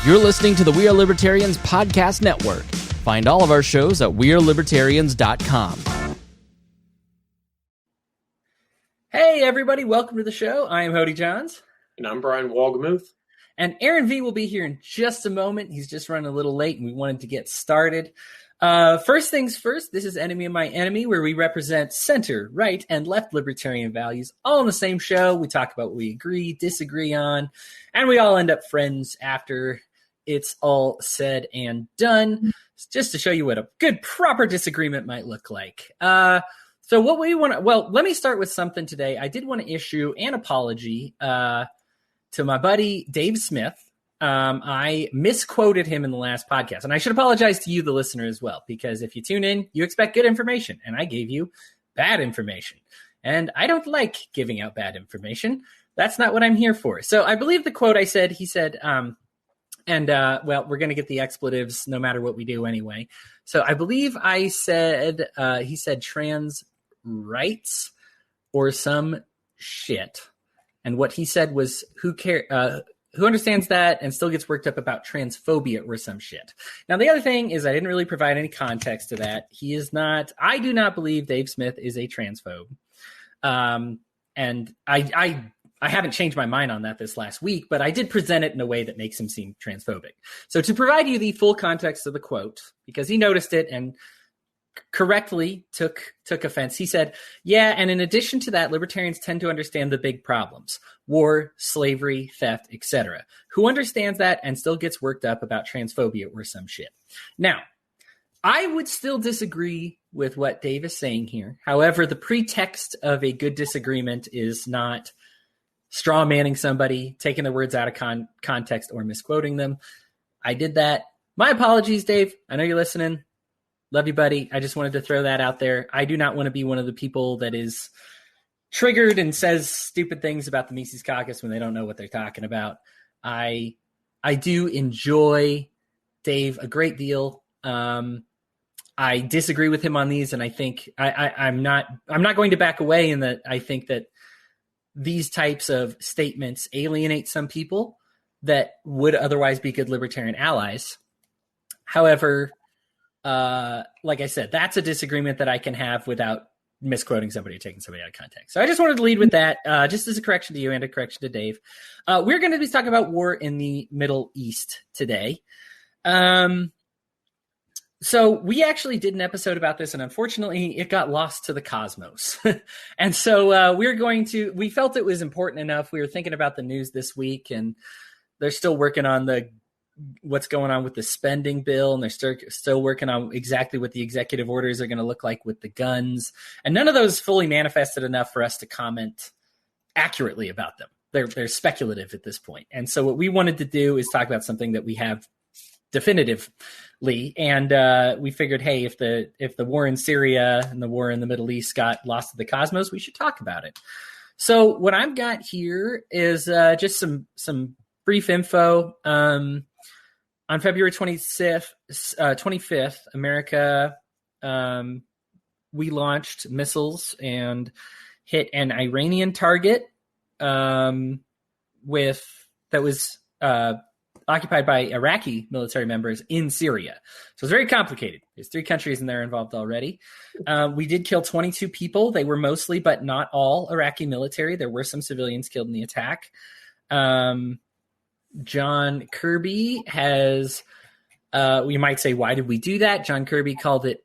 You're listening to the We Are Libertarians podcast network. Find all of our shows at wearelibertarians.com. Hey, everybody. Welcome to the show. I am Hodey Johns. And I'm Brian Wohlgemuth. And Aaron V will be here in just a moment. He's just running a little late, and we wanted to get started. First things first, this is Enemy of My Enemy, where we represent center, right, and left libertarian values all in the same show. We talk about what we agree, disagree on, and we all end up friends after it's all said and done, just to show you what a good, proper disagreement might look like. So what we want to, well, let me start with something today. I did want to issue an apology to my buddy Dave Smith. I misquoted him in the last podcast, and I should apologize to you, the listener, as well, because if you tune in, you expect good information, and I gave you bad information. And I don't like giving out bad information. That's not what I'm here for. So I believe the quote he said, well, we're going to get the expletives no matter what we do anyway. So I believe I said, he said trans rights or some shit. And what he said was, who understands that and still gets worked up about transphobia or some shit. Now, the other thing is I didn't really provide any context to that. I do not believe Dave Smith is a transphobe. And I haven't changed my mind on that this last week, but I did present it in a way that makes him seem transphobic. So to provide you the full context of the quote, because he noticed it and correctly took offense, he said, yeah, and in addition to that, libertarians tend to understand the big problems: war, slavery, theft, etc. Who understands that and still gets worked up about transphobia or some shit? Now, I would still disagree with what Dave is saying here. However, the pretext of a good disagreement is not straw manning somebody, taking the words out of context, or misquoting them. I did that. My apologies, Dave. I know you're listening. Love you, buddy. I just wanted to throw that out there. I do not want to be one of the people that is triggered and says stupid things about the Mises Caucus when they don't know what they're talking about. I do enjoy Dave a great deal. I disagree with him on these, and I think I'm not going to back away in that. I think that these types of statements alienate some people that would otherwise be good libertarian allies. However, like I said, that's a disagreement that I can have without misquoting somebody or taking somebody out of context. So I just wanted to lead with that, just as a correction to you and a correction to Dave. We're going to be talking about war in the Middle East today. So we actually did an episode about this, and unfortunately it got lost to the cosmos. And so we felt it was important enough. We were thinking about the news this week, and they're still working on what's going on with the spending bill, and they're still working on exactly what the executive orders are going to look like with the guns. And none of those fully manifested enough for us to comment accurately about them. They're speculative at this point. And so what we wanted to do is talk about something that we have definitively, and we figured, hey, if the war in Syria and the war in the Middle East got lost to the cosmos, we should talk about it. So what I've got here is just some brief info. On February 25th, America, we launched missiles and hit an Iranian target that was occupied by Iraqi military members in Syria. So it's very complicated. There's 3 countries in there involved already. We did kill 22 people. They were mostly, but not all, Iraqi military. There were some civilians killed in the attack. John Kirby has, you might say, why did we do that? John Kirby called it,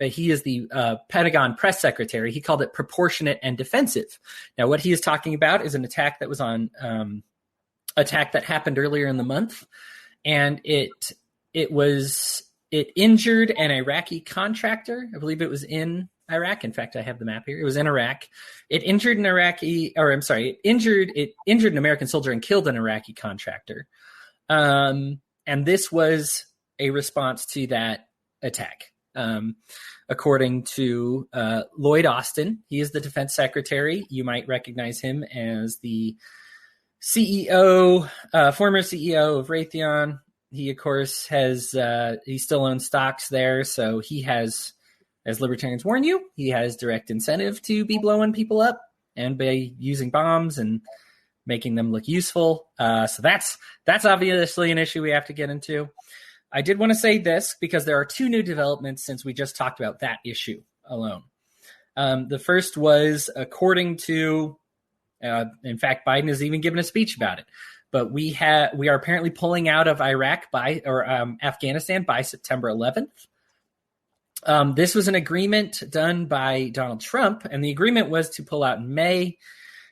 he is the Pentagon press secretary. He called it proportionate and defensive. Now, what he is talking about is an attack that was attack that happened earlier in the month, and it injured an Iraqi contractor. I believe it was in Iraq. In fact, I have the map here. It was in Iraq. It injured an American soldier and killed an Iraqi contractor. And this was a response to that attack. According to Lloyd Austin, he is the defense secretary. You might recognize him as the CEO, former CEO of Raytheon. He, of course, he still owns stocks there. So he has, as libertarians warn you, he has direct incentive to be blowing people up and by using bombs and making them look useful. So that's obviously an issue we have to get into. I did want to say this because there are two new developments since we just talked about that issue alone. The first was, according to, in fact, Biden has even given a speech about it. But we are apparently pulling out of Afghanistan by September 11th. This was an agreement done by Donald Trump, and the agreement was to pull out in May.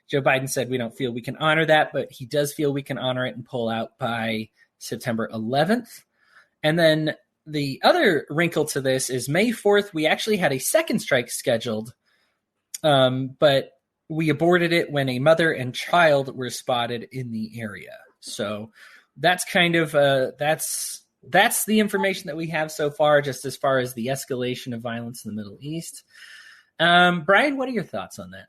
Joe Biden said we don't feel we can honor that, but he does feel we can honor it and pull out by September 11th. And then the other wrinkle to this is May 4th, we actually had a second strike scheduled, but we aborted it when a mother and child were spotted in the area. So that's kind of that's the information that we have so far, just as far as the escalation of violence in the Middle East. Brian, what are your thoughts on that?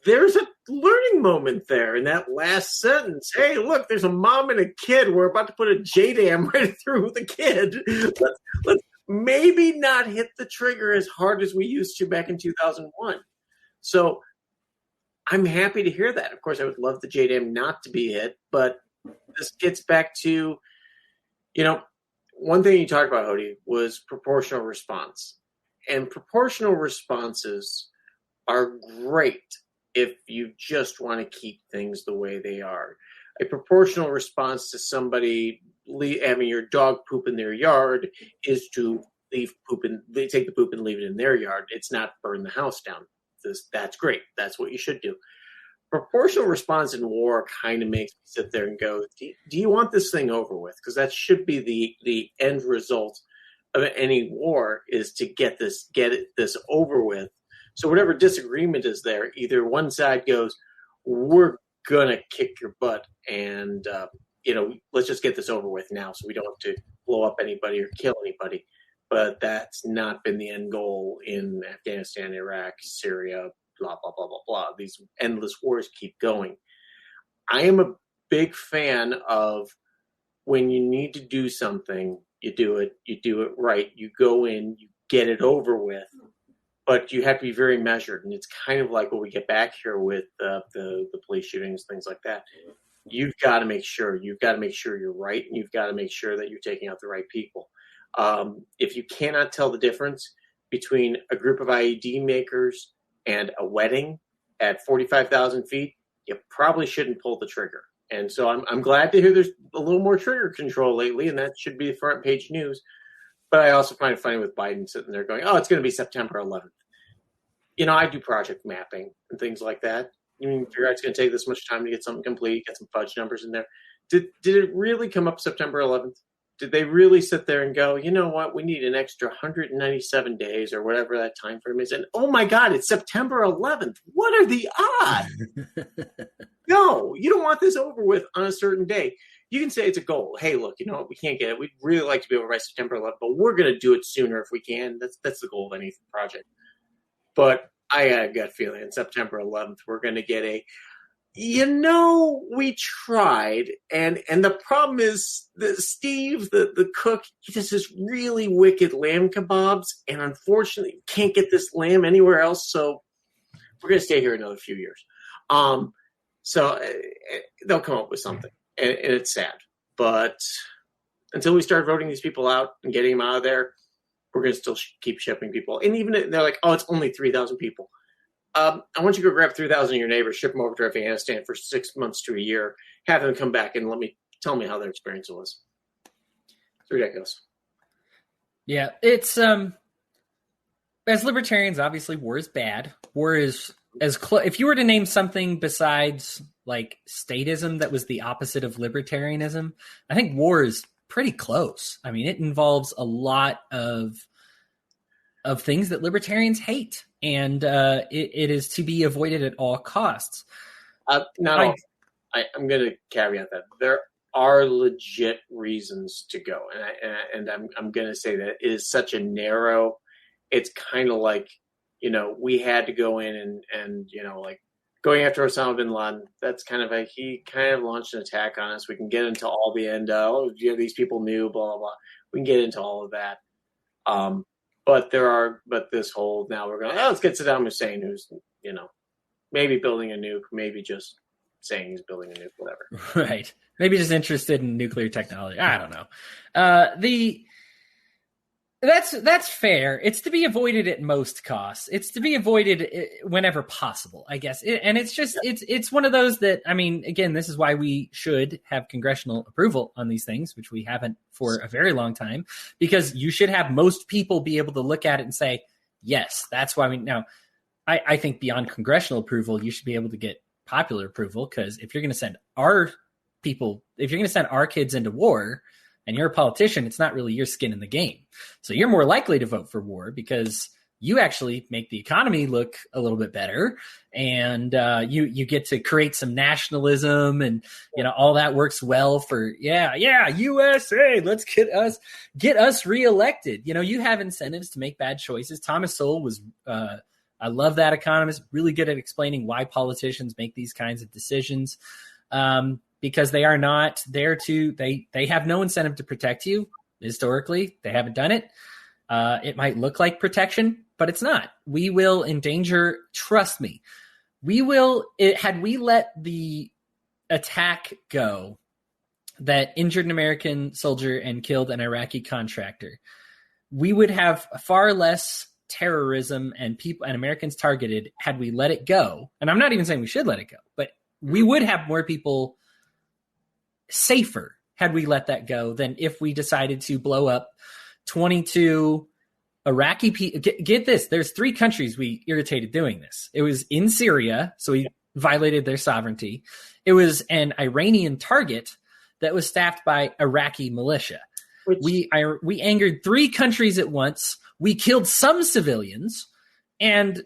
There's a learning moment there in that last sentence. Hey, look, there's a mom and a kid. We're about to put a JDAM right through the kid. Let's maybe not hit the trigger as hard as we used to back in 2001. So I'm happy to hear that. Of course, I would love the JDAM not to be hit, but this gets back to, one thing you talked about, Hodey, was proportional response. And proportional responses are great if you just want to keep things the way they are. A proportional response to somebody having your dog poop in their yard is to take the poop and leave it in their yard. It's not burn the house down. That's great. That's what you should do. Proportional response in war kind of makes me sit there and go, do you want this thing over with? Because that should be the end result of any war, is to get this over with. So whatever disagreement is there, either one side goes, we're going to kick your butt and, let's just get this over with now so we don't have to blow up anybody or kill anybody. But that's not been the end goal in Afghanistan, Iraq, Syria, blah, blah, blah, blah, blah. These endless wars keep going. I am a big fan of when you need to do something, you do it right. You go in, you get it over with. But you have to be very measured, and it's kind of like what we get back here with the police shootings, things like that. You've got to make sure you're right, and you've got to make sure that you're taking out the right people. If you cannot tell the difference between a group of IED makers and a wedding at 45,000 feet, you probably shouldn't pull the trigger. And so I'm glad to hear there's a little more trigger control lately, and that should be the front page news. But I also find it funny with Biden sitting there going, oh, it's going to be September 11th. I do project mapping and things like that. You figure out it's going to take this much time to get something complete, get some fudge numbers in there. Did it really come up September 11th? Did they really sit there and go, you know what, we need an extra 197 days or whatever that time frame is? And oh my God, it's September 11th. What are the odds? No, you don't want this over with on a certain day. You can say it's a goal. Hey, look, you know what? We can't get it. We'd really like to be over by September 11th, but we're going to do it sooner if we can. That's the goal of any project. But I got a gut feeling on September 11th, we're going to get we tried. And the problem is that Steve, the cook, he does this really wicked lamb kebabs. And unfortunately, can't get this lamb anywhere else. So we're going to stay here another few years. So they'll come up with something. And it's sad. But until we start voting these people out and getting them out of there, we're going to still keep shipping people. And even if they're like, oh, it's only 3,000 people. I want you to go grab 3,000 of your neighbors, ship them over to Afghanistan for 6 months to a year, have them come back and tell me how their experience was. It's ridiculous. Yeah, it's as libertarians, obviously war is bad. War is if you were to name something besides like statism that was the opposite of libertarianism, I think war is pretty close. I mean, it involves a lot of things that libertarians hate, and it is to be avoided at all costs. I'm going to caveat that there are legit reasons to go, and I'm going to say that it is such a narrow. It's kind of like, we had to go in and like going after Osama bin Laden. That's kind of like he kind of launched an attack on us. We can get into all the end. These people knew, blah blah blah. We can get into all of that. But this whole now we're going. Oh, let's get Saddam Hussein, who's maybe building a nuke, maybe just saying he's building a nuke, whatever. Right. Maybe just interested in nuclear technology. I don't know. That's fair. It's to be avoided at most costs. It's to be avoided whenever possible, I guess. And it's just it's one of those that, I mean, again, this is why we should have congressional approval on these things, which we haven't for a very long time, because you should have most people be able to look at it and say, yes, that's why we now. I think beyond congressional approval, you should be able to get popular approval, because if you're going to send our people, if you're going to send our kids into war, and you're a politician, it's not really your skin in the game. So you're more likely to vote for war because you actually make the economy look a little bit better, and you get to create some nationalism, and all that works well for USA. Let's get us reelected. You have incentives to make bad choices. Thomas Sowell was I love that economist, really good at explaining why politicians make these kinds of decisions. Because they are not there they have no incentive to protect you. Historically, they haven't done it. It might look like protection, but it's not. We will endanger, trust me. Had we let the attack go that injured an American soldier and killed an Iraqi contractor, we would have far less terrorism and people and Americans targeted had we let it go. And I'm not even saying we should let it go, but we would have more people safer had we let that go than if we decided to blow up 22 Iraqi people. Get this, there's 3 countries we irritated doing this. It was in Syria, so we violated their sovereignty. It was an Iranian target that was staffed by Iraqi militia. We angered 3 countries at once. We killed some civilians, and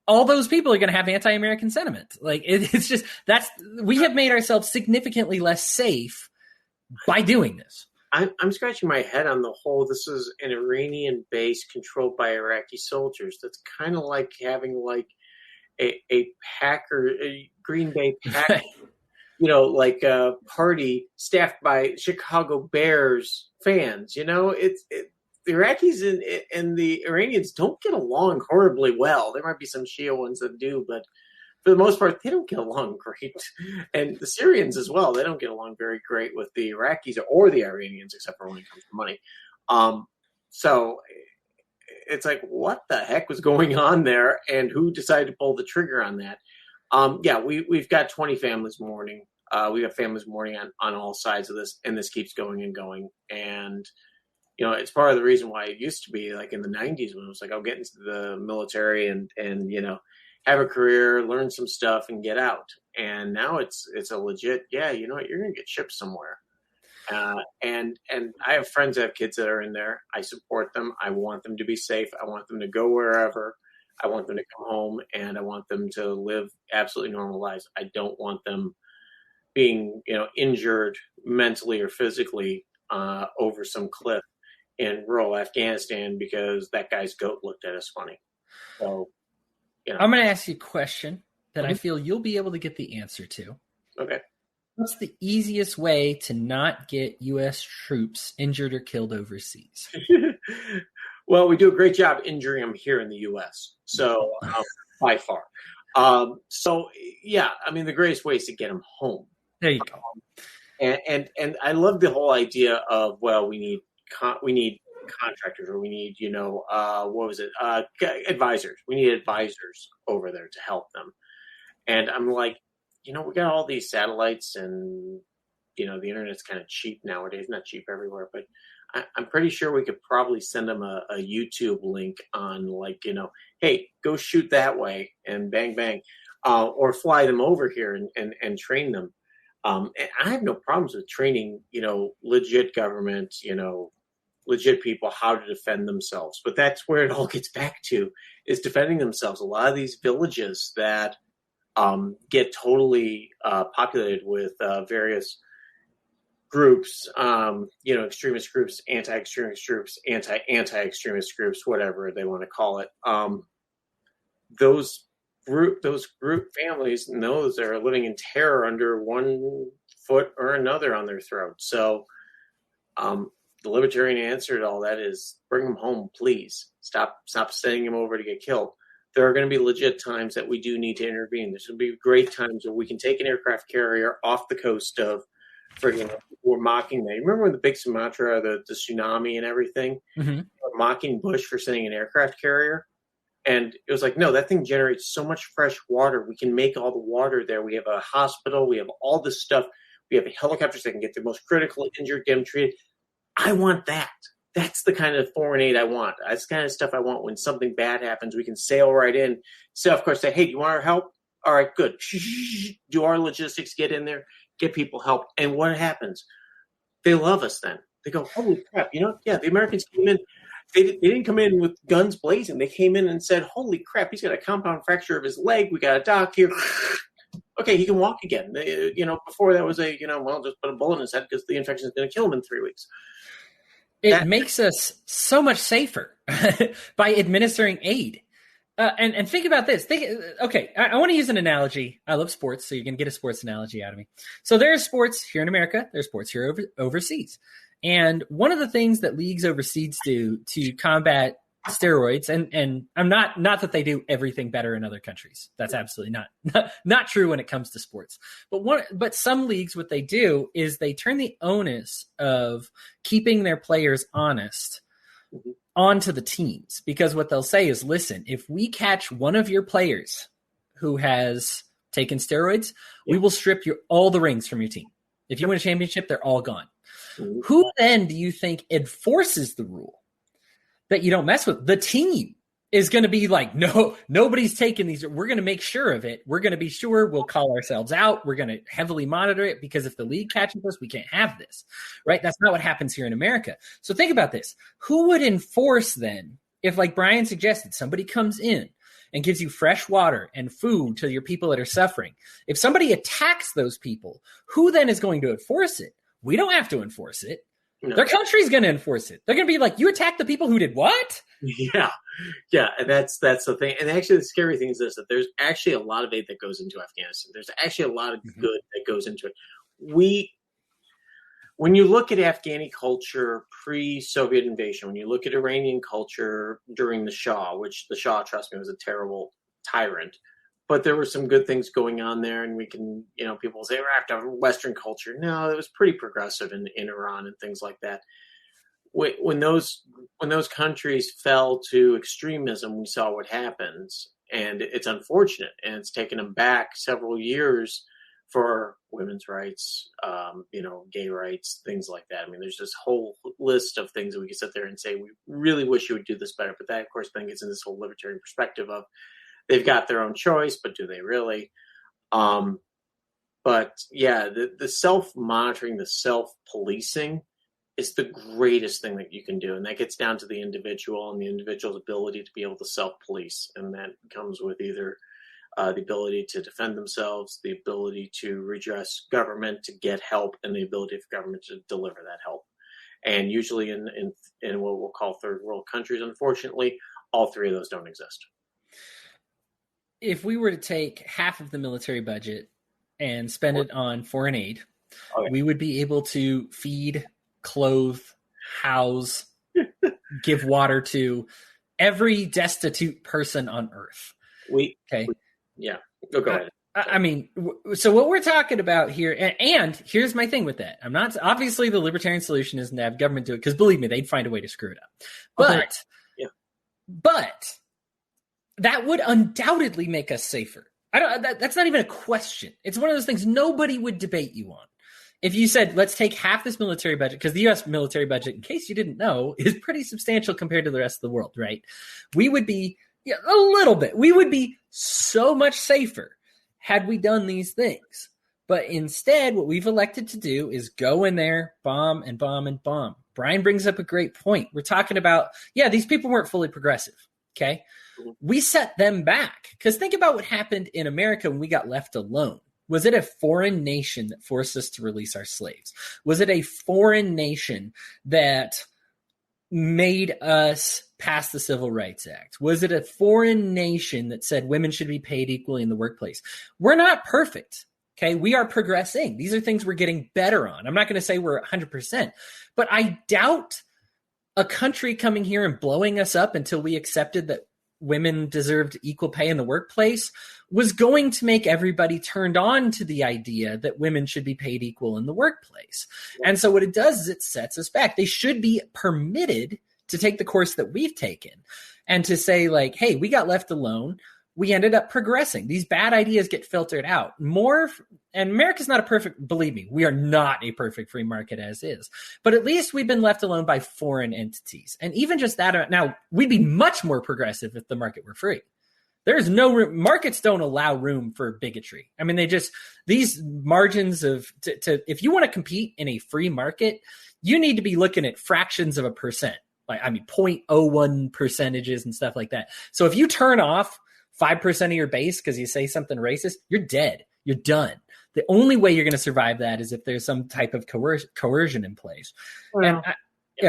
all those people are going to have anti-American sentiment. Like it's just we have made ourselves significantly less safe by doing this. I'm scratching my head on the whole. This is an Iranian base controlled by Iraqi soldiers. That's kind of like having like a Green Bay Packer, like a party staffed by Chicago Bears fans. The Iraqis and the Iranians don't get along horribly well. There might be some Shia ones that do, but for the most part, they don't get along great. And the Syrians as well, they don't get along very great with the Iraqis or the Iranians, except for when it comes to money. So it's like, what the heck was going on there, and who decided to pull the trigger on that? We've got 20 families mourning. We have families mourning on all sides of this, and this keeps going and going. And it's part of the reason why it used to be like in the 90s when it was like, I'll get into the military and have a career, learn some stuff, and get out. And now it's a legit, you're going to get shipped somewhere. And I have friends that have kids that are in there. I support them. I want them to be safe. I want them to go wherever. I want them to come home, and I want them to live absolutely normal lives. I don't want them being, injured mentally or physically over some cliff in rural Afghanistan because that guy's goat looked at us funny. So, I'm going to ask you a question that I feel you'll be able to get the answer to. Okay. What's the easiest way to not get U.S. troops injured or killed overseas? Well, we do a great job injuring them here in the U.S. So by far. The greatest way is to get them home. There you go. And I love the whole idea of, we need contractors, or we need, advisors. We need advisors over there to help them. And I'm like, we got all these satellites, and, the internet's kind of cheap nowadays. Not cheap everywhere, but I'm pretty sure we could probably send them a YouTube link on, like, hey, go shoot that way, and bang, bang, or fly them over here and train them. And I have no problems with training, legit government, legit people how to defend themselves. But that's where it all gets back to, is defending themselves. A lot of these villages that get totally populated with various groups, extremist groups, anti-extremist groups, anti-extremist groups, whatever they want to call it. Those group families know they're living in terror under one foot or another on their throat. So the libertarian answer to all that is bring them home, please. Stop sending them over to get killed. there are going to be legit times that we do need to intervene. There's going to be great times where we can take an aircraft carrier off the coast of, we're mocking that. You remember when the big Sumatra, the tsunami and everything? Mm-hmm. Mocking Bush for sending an aircraft carrier. And it was like, no, that thing generates so much fresh water. We can make all the water there. We have a hospital. We have all this stuff. We have helicopters that can get the most critical injured, get them treated. I want that. That's the kind of foreign aid I want. That's the kind of stuff I want when something bad happens. We can sail right in. So, of course, say, hey, do you want our help? All right, good. Do our logistics, get in there, get people help. And what happens? They love us then. They go, holy crap. The Americans came in. They didn't come in with guns blazing. They came in and said, holy crap, he's got a compound fracture of his leg. We got a doc here. Okay, he can walk again. Before that was just put a bullet in his head because the infection is going to kill him in 3 weeks. It makes us so much safer by administering aid. And think about this. I want to use an analogy. I love sports, so you can get a sports analogy out of me. So there are sports here in America. There's sports here overseas. And one of the things that leagues overseas do to combat steroids, and I'm not that they do everything better in other countries. That's absolutely not true when it comes to sports. But some leagues, what they do is they turn the onus of keeping their players honest onto the teams, because what they'll say is, listen, if we catch one of your players who has taken steroids, we will strip all the rings from your team. If you win a championship, they're all gone. Who then do you think enforces the rule that you don't mess with? The team is going to be like, no, nobody's taking these. We're going to make sure of it. We're going to be sure. We'll call ourselves out. We're going to heavily monitor it, because if the league catches us, we can't have this, right? That's not what happens here in America. So think about this. Who would enforce then if, like Brian suggested, somebody comes in and gives you fresh water and food to your people that are suffering? If somebody attacks those people, who then is going to enforce it? We don't have to enforce it. No. Their country's going to enforce it. They're going to be like, you attacked the people who did what? Yeah. And that's the thing. And actually, the scary thing is this, that there's actually a lot of aid that goes into Afghanistan. There's actually a lot of good that goes into it. When you look at Afghani culture pre-Soviet invasion, when you look at Iranian culture during the Shah, which the Shah, trust me, was a terrible tyrant, but there were some good things going on there, and we can, people say, we're after Western culture. No, it was pretty progressive in Iran and things like that. When those countries fell to extremism, we saw what happens, and it's unfortunate, and it's taken them back several years for women's rights, gay rights, things like that. I mean, there's this whole list of things that we can sit there and say, we really wish you would do this better. But that, of course, then gets in this whole libertarian perspective of, they've got their own choice, but do they really? But yeah, the self-monitoring, the self-policing is the greatest thing that you can do. And that gets down to the individual and the individual's ability to be able to self-police. And that comes with either the ability to defend themselves, the ability to redress government, to get help, and the ability for government to deliver that help. And usually in what we'll call third world countries, unfortunately, all three of those don't exist. If we were to take half of the military budget and spend it on foreign aid, we would be able to feed, clothe, house, give water to every destitute person on earth. Go ahead. I mean, so what we're talking about here, and here's my thing with that. I'm not, obviously the libertarian solution isn't to have government do it, because believe me, they'd find a way to screw it up. But that would undoubtedly make us safer. That's not even a question. It's one of those things nobody would debate you on. If you said, let's take half this military budget, because the U.S. military budget, in case you didn't know, is pretty substantial compared to the rest of the world, right? We would be, a little bit. We would be so much safer had we done these things. But instead, what we've elected to do is go in there, bomb and bomb and bomb. Brian brings up a great point. We're talking about, these people weren't fully progressive, okay? We set them back. Because think about what happened in America when we got left alone. Was it a foreign nation that forced us to release our slaves? Was it a foreign nation that made us pass the Civil Rights Act? Was it a foreign nation that said women should be paid equally in the workplace? We're not perfect, okay? We are progressing. These are things we're getting better on. I'm not going to say we're 100%, but I doubt a country coming here and blowing us up until we accepted that women deserved equal pay in the workplace was going to make everybody turned on to the idea that women should be paid equal in the workplace. And so what it does is it sets us back. They should be permitted to take the course that we've taken and to say like, hey, we got left alone. We ended up progressing. These bad ideas get filtered out more. And America's not a perfect, believe me, we are not a perfect free market as is. But at least we've been left alone by foreign entities. And even just that, now we'd be much more progressive if the market were free. There's no room. Markets don't allow room for bigotry. I mean, these margins of, if you want to compete in a free market, you need to be looking at fractions of a percent. Like, I mean, 0.01 percentages and stuff like that. So if you turn off 5% of your base because you say something racist, you're dead. You're done. The only way you're going to survive that is if there's some type of coercion in place. Well,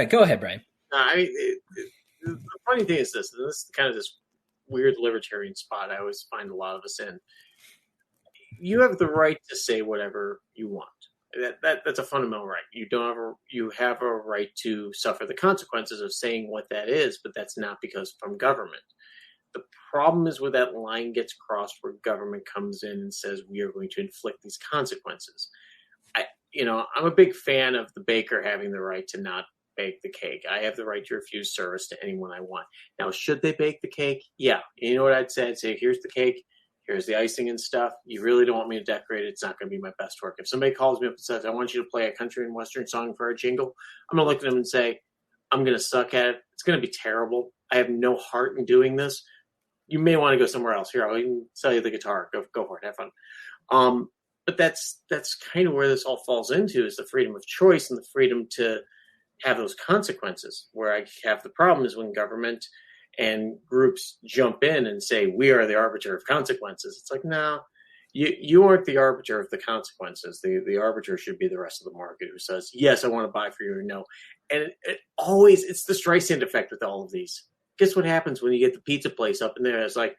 go ahead, Brian. The funny thing is this, and this is kind of this weird libertarian spot I always find a lot of us in. You have the right to say whatever you want. That's a fundamental right. You have a right to suffer the consequences of saying what that is, but that's not because from government. The problem is where that line gets crossed, where government comes in and says we are going to inflict these consequences. I'm a big fan of the baker having the right to not bake the cake. I have the right to refuse service to anyone I want. Now, should they bake the cake? Yeah. You know what I'd say? I'd say, here's the cake. Here's the icing and stuff. You really don't want me to decorate it. It's not going to be my best work. If somebody calls me up and says, I want you to play a country and western song for our jingle, I'm going to look at them and say, I'm going to suck at it. It's going to be terrible. I have no heart in doing this. You may want to go somewhere else. Here, I'll even sell you the guitar. Go for it. Have fun. But that's kind of where this all falls into, is the freedom of choice and the freedom to have those consequences. Where I have the problem is when government and groups jump in and say, we are the arbiter of consequences. It's like, no, you aren't the arbiter of the consequences. The arbiter should be the rest of the market who says, yes, I want to buy for you, or no. And it's the Streisand effect with all of these. Guess what happens when you get the pizza place up in there? It's like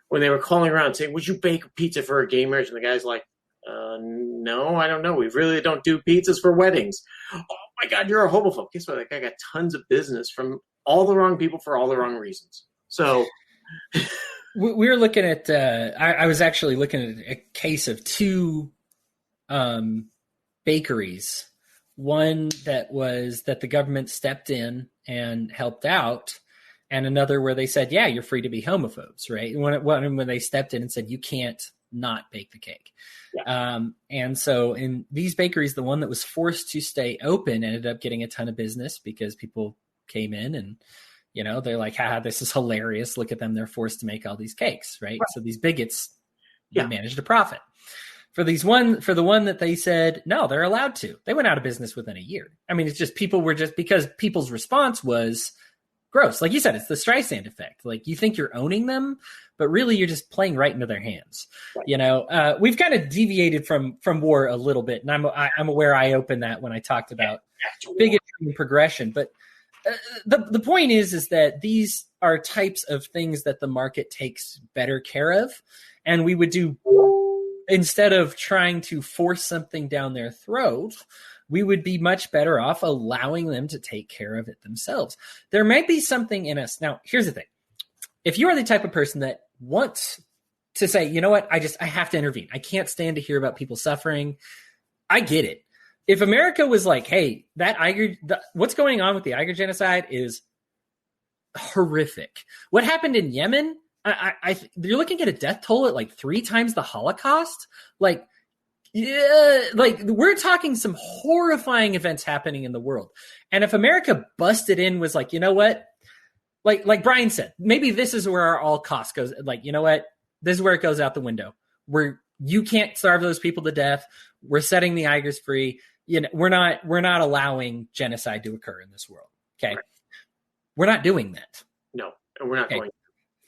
when they were calling around saying, would you bake a pizza for a gay marriage? And the guy's like, no, I don't know. We really don't do pizzas for weddings. Oh my God, you're a homophobe. Guess what? That guy got tons of business from all the wrong people for all the wrong reasons. So we were looking at, I was actually looking at a case of two bakeries. One that the government stepped in and helped out, and another where they said, yeah, you're free to be homophobes, right? When they stepped in and said, you can't not bake the cake. Yeah. And so in these bakeries, the one that was forced to stay open ended up getting a ton of business because people came in and, they're like, haha, this is hilarious. Look at them. They're forced to make all these cakes, right? So these bigots managed to profit. For the one that they said, no, they're allowed to. They went out of business within a year. I mean, it's just because people's response was gross. Like you said, it's the Streisand effect. Like you think you're owning them, but really you're just playing right into their hands. Right. We've kind of deviated from war a little bit, and I'm aware I opened that when I talked about bigotry and progression. But the point is that these are types of things that the market takes better care of, and we would do, instead of trying to force something down their throat, we would be much better off allowing them to take care of it themselves. There might be something in us. Now, here's the thing. If you are the type of person that wants to say, you know what, I have to intervene. I can't stand to hear about people suffering. I get it. If America was like, hey, what's going on with the Uyghur genocide is horrific. What happened in Yemen, you're looking at a death toll at like 3 times the Holocaust. Like, yeah, like we're talking some horrifying events happening in the world. And if America busted in, was like, you know what? Like Brian said, maybe this is where our all cost goes. Like, you know what? This is where it goes out the window. You can't starve those people to death. We're setting the Uyghurs free. We're not allowing genocide to occur in this world. Okay. Right. We're not doing that. No, and we're not going to.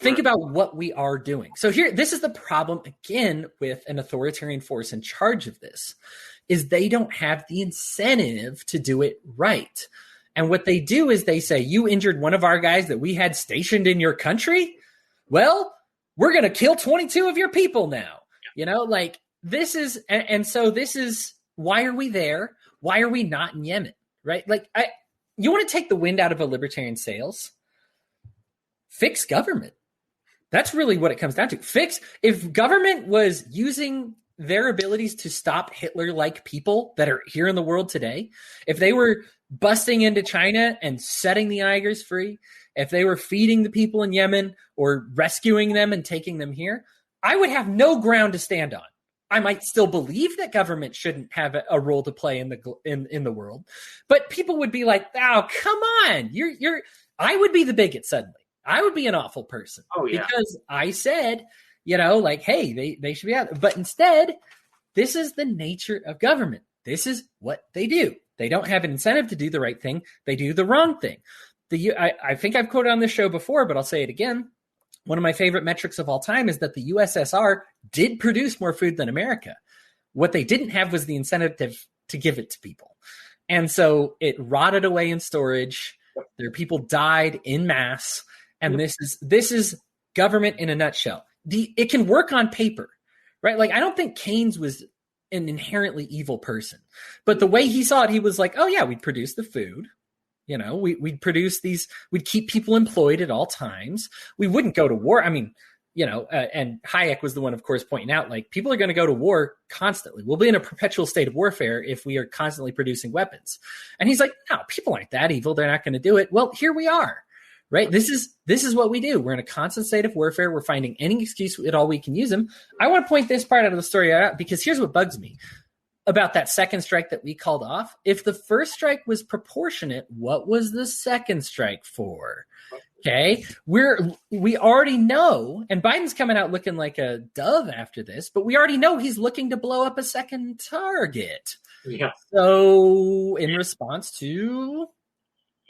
Think about what we are doing. So this is the problem again with an authoritarian force in charge of this, is they don't have the incentive to do it right. And what they do is they say, you injured one of our guys that we had stationed in your country? Well, we're going to kill 22 of your people now. This is, and so this is, why are we there? Why are we not in Yemen? Right? You want to take the wind out of a libertarian sails? Fix government. That's really what it comes down to. If government was using their abilities to stop Hitler-like people that are here in the world today, if they were busting into China and setting the Uyghurs free, if they were feeding the people in Yemen or rescuing them and taking them here, I would have no ground to stand on. I might still believe that government shouldn't have a role to play in the world, but people would be like, "Oh, come on! I would be the bigot suddenly. I would be an awful person because I said, hey, they should be out." But instead, this is the nature of government. This is what they do. They don't have an incentive to do the right thing. They do the wrong thing. I think I've quoted on this show before, but I'll say it again. One of my favorite metrics of all time is that the USSR did produce more food than America. What they didn't have was the incentive to give it to people. And so it rotted away in storage. Their people died in mass. And this is government in a nutshell. It can work on paper, right? Like, I don't think Keynes was an inherently evil person, but the way he saw it, he was like, oh yeah, we'd produce the food. We'd produce these, we'd keep people employed at all times. We wouldn't go to war. I mean, and Hayek was the one, of course, pointing out, like, people are going to go to war constantly. We'll be in a perpetual state of warfare if we are constantly producing weapons. And he's like, no, people aren't that evil. They're not going to do it. Well, here we are, right? This is what we do. We're in a constant state of warfare. We're finding any excuse at all we can use them. I want to point this part out of the story out because here's what bugs me about that second strike that we called off. If the first strike was proportionate, what was the second strike for? Okay, we already know, and Biden's coming out looking like a dove after this, but we already know he's looking to blow up a second target. Yeah. So in response to,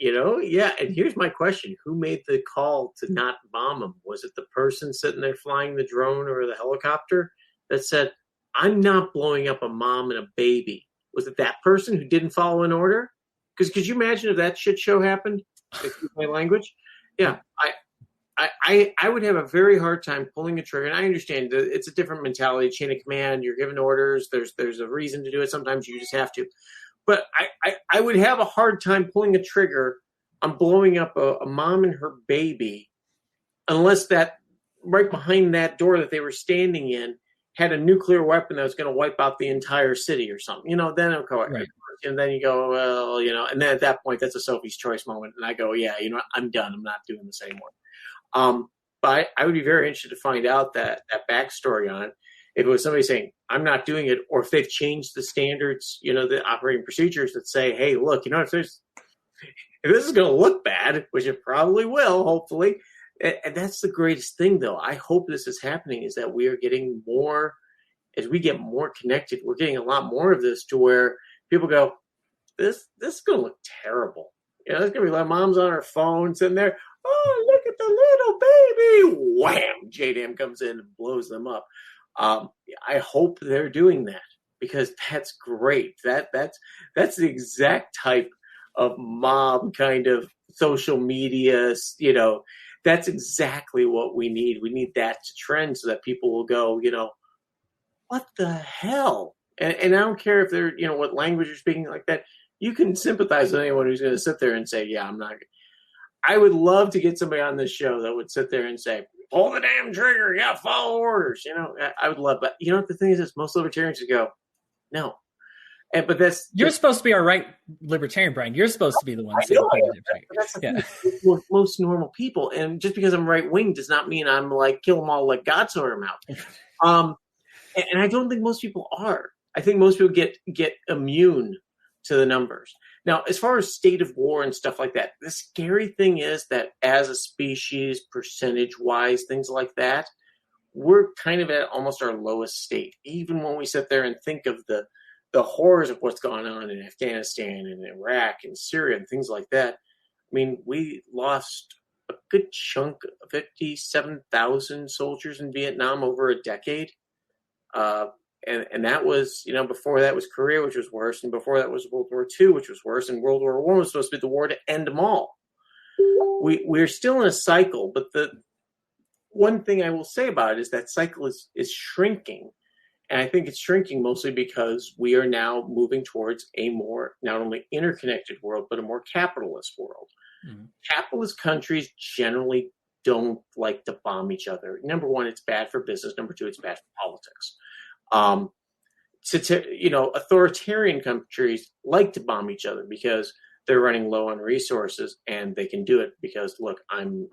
and here's my question: who made the call to not bomb him? Was it the person sitting there flying the drone or the helicopter that said, "I'm not blowing up a mom and a baby"? Was it that person who didn't follow an order? Because could you imagine if that shit show happened? Excuse my language. Yeah, I would have a very hard time pulling a trigger. And I understand that it's a different mentality, chain of command. You're given orders. There's a reason to do it. Sometimes you just have to. But I would have a hard time pulling a trigger on blowing up a mom and her baby unless that right behind that door that they were standing in had a nuclear weapon that was going to wipe out the entire city or something. Then I'll go, right. And then you go, well, and then at that point, that's a Sophie's Choice moment. And I go, yeah, I'm done. I'm not doing this anymore. But I would be very interested to find out that backstory on it. If it was somebody saying, I'm not doing it, or if they've changed the standards, the operating procedures that say, hey, look, if this is going to look bad, which it probably will, hopefully. And that's the greatest thing, though. I hope this is happening, is that we are getting more, as we get more connected, we're getting a lot more of this to where people go, this is going to look terrible. There's going to be like moms on her phone sitting there, oh, look at the little baby. Wham! JDAM comes in and blows them up. I hope they're doing that because that's great. That's the exact type of mob kind of social media, that's exactly what we need. We need that to trend so that people will go, what the hell? And I don't care if they're, what language you're speaking like that. You can sympathize with anyone who's going to sit there and say, yeah, I'm not. I would love to get somebody on this show that would sit there and say, pull the damn trigger. Yeah, follow orders. I would love, but the thing is, most libertarians would go, no. But you're supposed to be our right libertarian, Brian. You're supposed to be the one saying that's the thing with most normal people. And just because I'm right wing does not mean I'm like kill them all, like God sort them out. And I don't think most people are. I think most people get immune to the numbers. Now, as far as state of war and stuff like that, the scary thing is that as a species, percentage-wise, things like that, we're kind of at almost our lowest state. Even when we sit there and think of the horrors of what's gone on in Afghanistan and Iraq and Syria and things like that. I mean, we lost a good chunk of 57,000 soldiers in Vietnam over a decade. And that was, before that was Korea, which was worse. And before that was World War II, which was worse. And World War I was supposed to be the war to end them all. We're still in a cycle. But the one thing I will say about it is that cycle is shrinking. And I think it's shrinking mostly because we are now moving towards a more not only interconnected world, but a more capitalist world. Mm-hmm. Capitalist countries generally don't like to bomb each other. Number one, it's bad for business. Number two, it's bad for politics. Authoritarian countries like to bomb each other because they're running low on resources, and they can do it because, look, I'm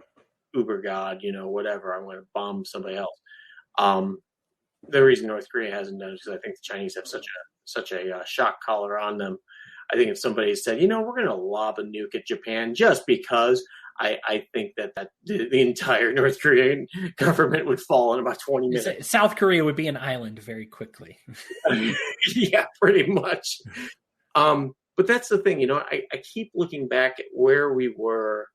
uber god, whatever. I'm going to bomb somebody else. The reason North Korea hasn't done it is because I think the Chinese have such a shock collar on them. I think if somebody said, we're going to lob a nuke at Japan just because, I think that the entire North Korean government would fall in about 20 minutes. South Korea would be an island very quickly. Yeah, pretty much. But that's the thing, I keep looking back at where we were.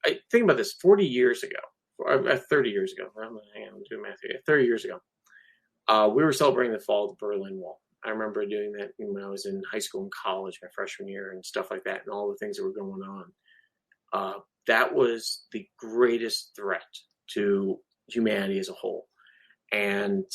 I think about this 40 years ago, or 30 years ago. I'm doing math here. 30 years ago, we were celebrating the fall of the Berlin Wall. I remember doing that when I was in high school and college, my freshman year, and stuff like that, and all the things that were going on. That was the greatest threat to humanity as a whole. And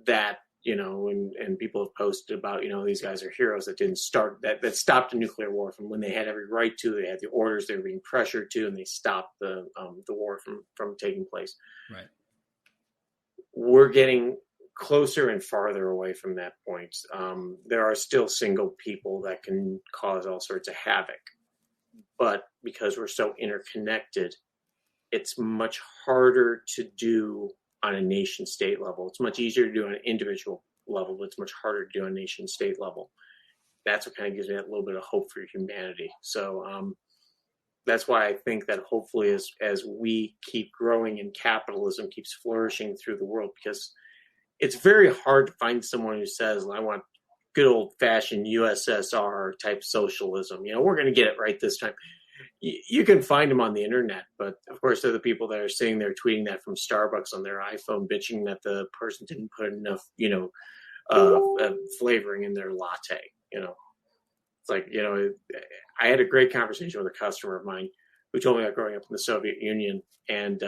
that, and people have posted about, these guys are heroes that didn't start, that stopped a nuclear war from when they had every right to. They had the orders they were being pressured to, and they stopped the war from taking place. Right. We're getting closer and farther away from that point. There are still single people that can cause all sorts of havoc. But because we're so interconnected, it's much harder to do on a nation state level. It's much easier to do on an individual level, but it's much harder to do on a nation state level. That's what kind of gives me that little bit of hope for humanity. So that's why I think that hopefully as we keep growing and capitalism keeps flourishing through the world, because it's very hard to find someone who says, I want good old-fashioned USSR type socialism. We're going to get it right this time. You can find them on the internet, but of course they're the people that are sitting there tweeting that from Starbucks on their iPhone, bitching that the person didn't put enough, flavoring in their latte. It's like, I had a great conversation with a customer of mine who told me about growing up in the Soviet Union, and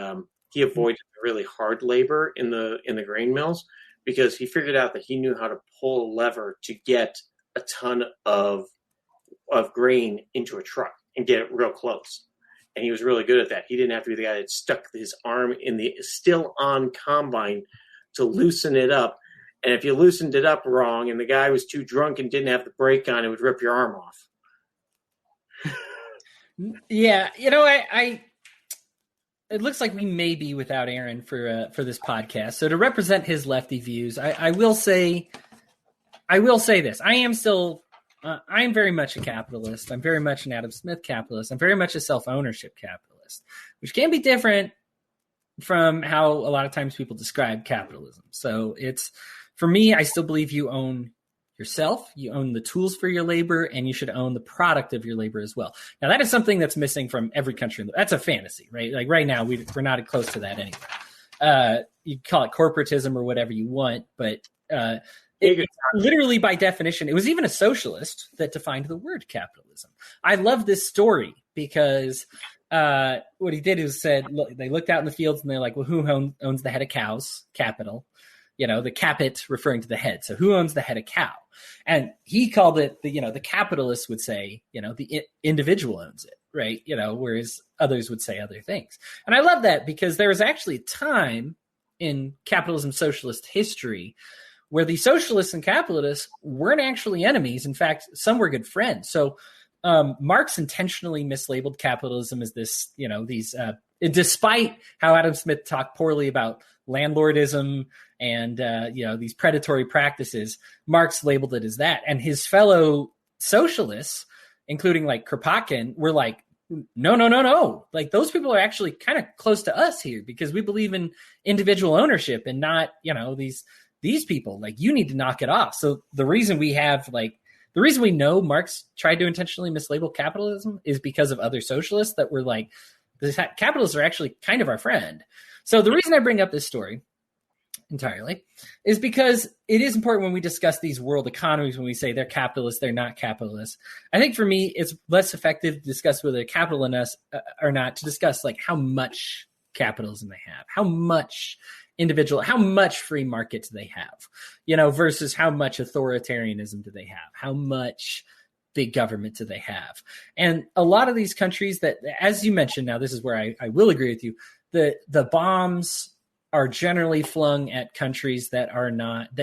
he avoided the really hard labor in the grain mills, because he figured out that he knew how to pull a lever to get a ton of grain into a truck and get it real close. And he was really good at that. He didn't have to be the guy that stuck his arm in the still on combine to loosen it up. And if you loosened it up wrong and the guy was too drunk and didn't have the brake on, it would rip your arm off. Yeah. It looks like we may be without Aaron for this podcast. So to represent his lefty views, I will say this. I am very much a capitalist. I'm very much an Adam Smith capitalist. I'm very much a self-ownership capitalist, which can be different from how a lot of times people describe capitalism. So for me, I still believe you own yourself, you own the tools for your labor, and you should own the product of your labor as well. Now, that is something that's missing from every country. That's a fantasy, right? Like right now, we're not close to that anyway. You call it corporatism or whatever you want, but literally by definition, it was even a socialist that defined the word capitalism. I love this story because what he did is they looked out in the fields and they're like, well, who owns the head of cows? Capital. The capit referring to the head. So who owns the head of cow? And he called it, the capitalists would say, the individual owns it, right? Whereas others would say other things. And I love that because there was actually a time in capitalism socialist history where the socialists and capitalists weren't actually enemies. In fact, some were good friends. So Marx intentionally mislabeled capitalism as this, despite how Adam Smith talked poorly about landlordism and these predatory practices, Marx labeled it as that. And his fellow socialists, including like Kropotkin, were like, no. Like those people are actually kind of close to us here because we believe in individual ownership and not, these people. Like you need to knock it off. So the reason we know Marx tried to intentionally mislabel capitalism is because of other socialists that were like, the capitalists are actually kind of our friend. So the reason I bring up this story entirely is because it is important when we discuss these world economies, when we say they're capitalist, they're not capitalist. I think for me, it's less effective to discuss whether they're capitalist or not, to discuss like how much capitalism they have, how much free market do they have, versus how much authoritarianism do they have, how much big government do they have? And a lot of these countries that, as you mentioned, now this is where I will agree with you, the bombs are generally flung at countries that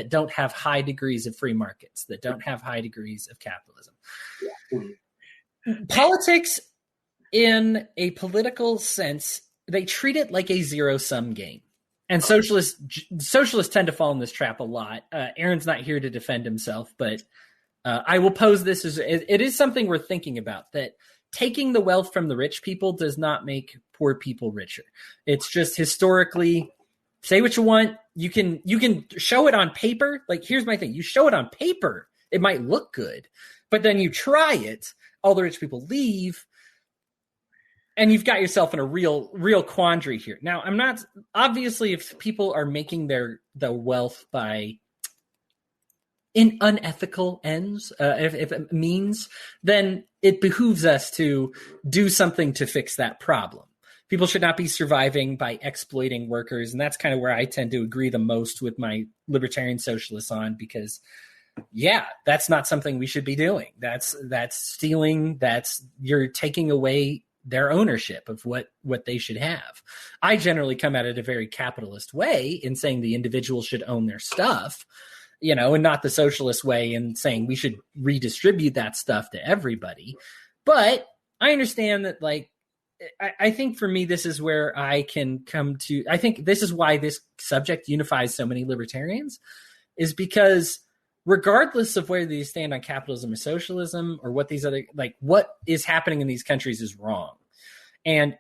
don't have high degrees of free markets, that don't have high degrees of capitalism. Politics, in a political sense, they treat it like a zero-sum game. And socialists tend to fall in this trap a lot. Aaron's not here to defend himself, but I will pose this as it is something we're thinking about, that taking the wealth from the rich people does not make poor people richer. It's just historically, say what you want. You can show it on paper. Like, here's my thing. You show it on paper, it might look good, but then you try it, all the rich people leave, and you've got yourself in a real quandary here. Now, I'm not, obviously, if people are making the wealth by in unethical ends, if it means, then it behooves us to do something to fix that problem. People should not be surviving by exploiting workers. And that's kind of where I tend to agree the most with my libertarian socialists on, because that's not something we should be doing. That's stealing. You're taking away their ownership of what they should have. I generally come at it a very capitalist way in saying the individual should own their stuff, and not the socialist way in saying we should redistribute that stuff to everybody. But I understand that, like, I think for me, this is where I can come to, I think this is why this subject unifies so many libertarians, is because regardless of whether you stand on capitalism or socialism or what these other, like, what is happening in these countries is wrong. And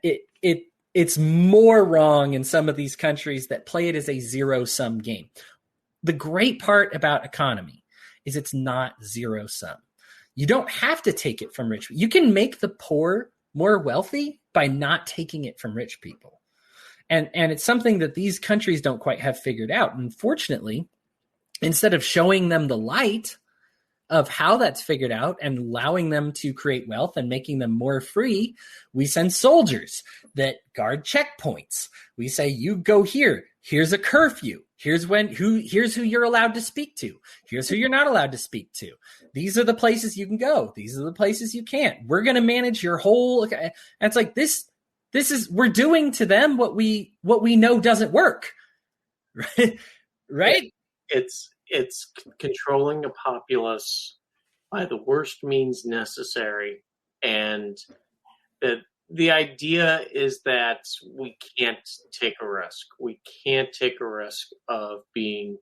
it's more wrong in some of these countries that play it as a zero-sum game. The great part about economy is it's not zero-sum. You don't have to take it from rich people. You can make the poor more wealthy by not taking it from rich people. And it's something that these countries don't quite have figured out. Unfortunately, instead of showing them the light of how that's figured out and allowing them to create wealth and making them more free, we send soldiers that guard checkpoints. We say, you go here. Here's a curfew. Here's who you're allowed to speak to. Here's who you're not allowed to speak to. These are the places you can go. These are the places you can't. We're going to manage your whole. And it's like this is, we're doing to them what we know doesn't work. Right? It's controlling a populace by the worst means necessary. And the idea is that we can't take a risk. We can't take a risk of being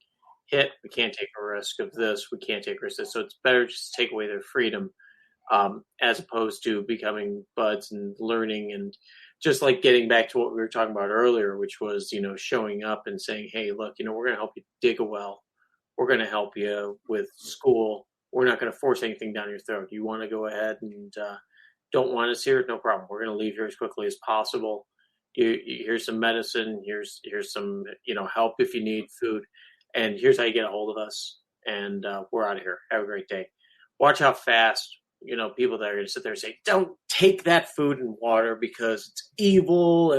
hit. We can't take a risk of this. We can't take a risk of this. So it's better just to take away their freedom, as opposed to becoming buds and learning, and just like getting back to what we were talking about earlier, which was, showing up and saying, hey, look, we're going to help you dig a well. We're going to help you with school. We're not going to force anything down your throat. You want to go ahead and don't want us here? No problem. We're going to leave here as quickly as possible. Here's some medicine. Here's some, help if you need food. And here's how you get a hold of us. And we're out of here. Have a great day. Watch how fast, people that are going to sit there and say, don't take that food and water because it's evil.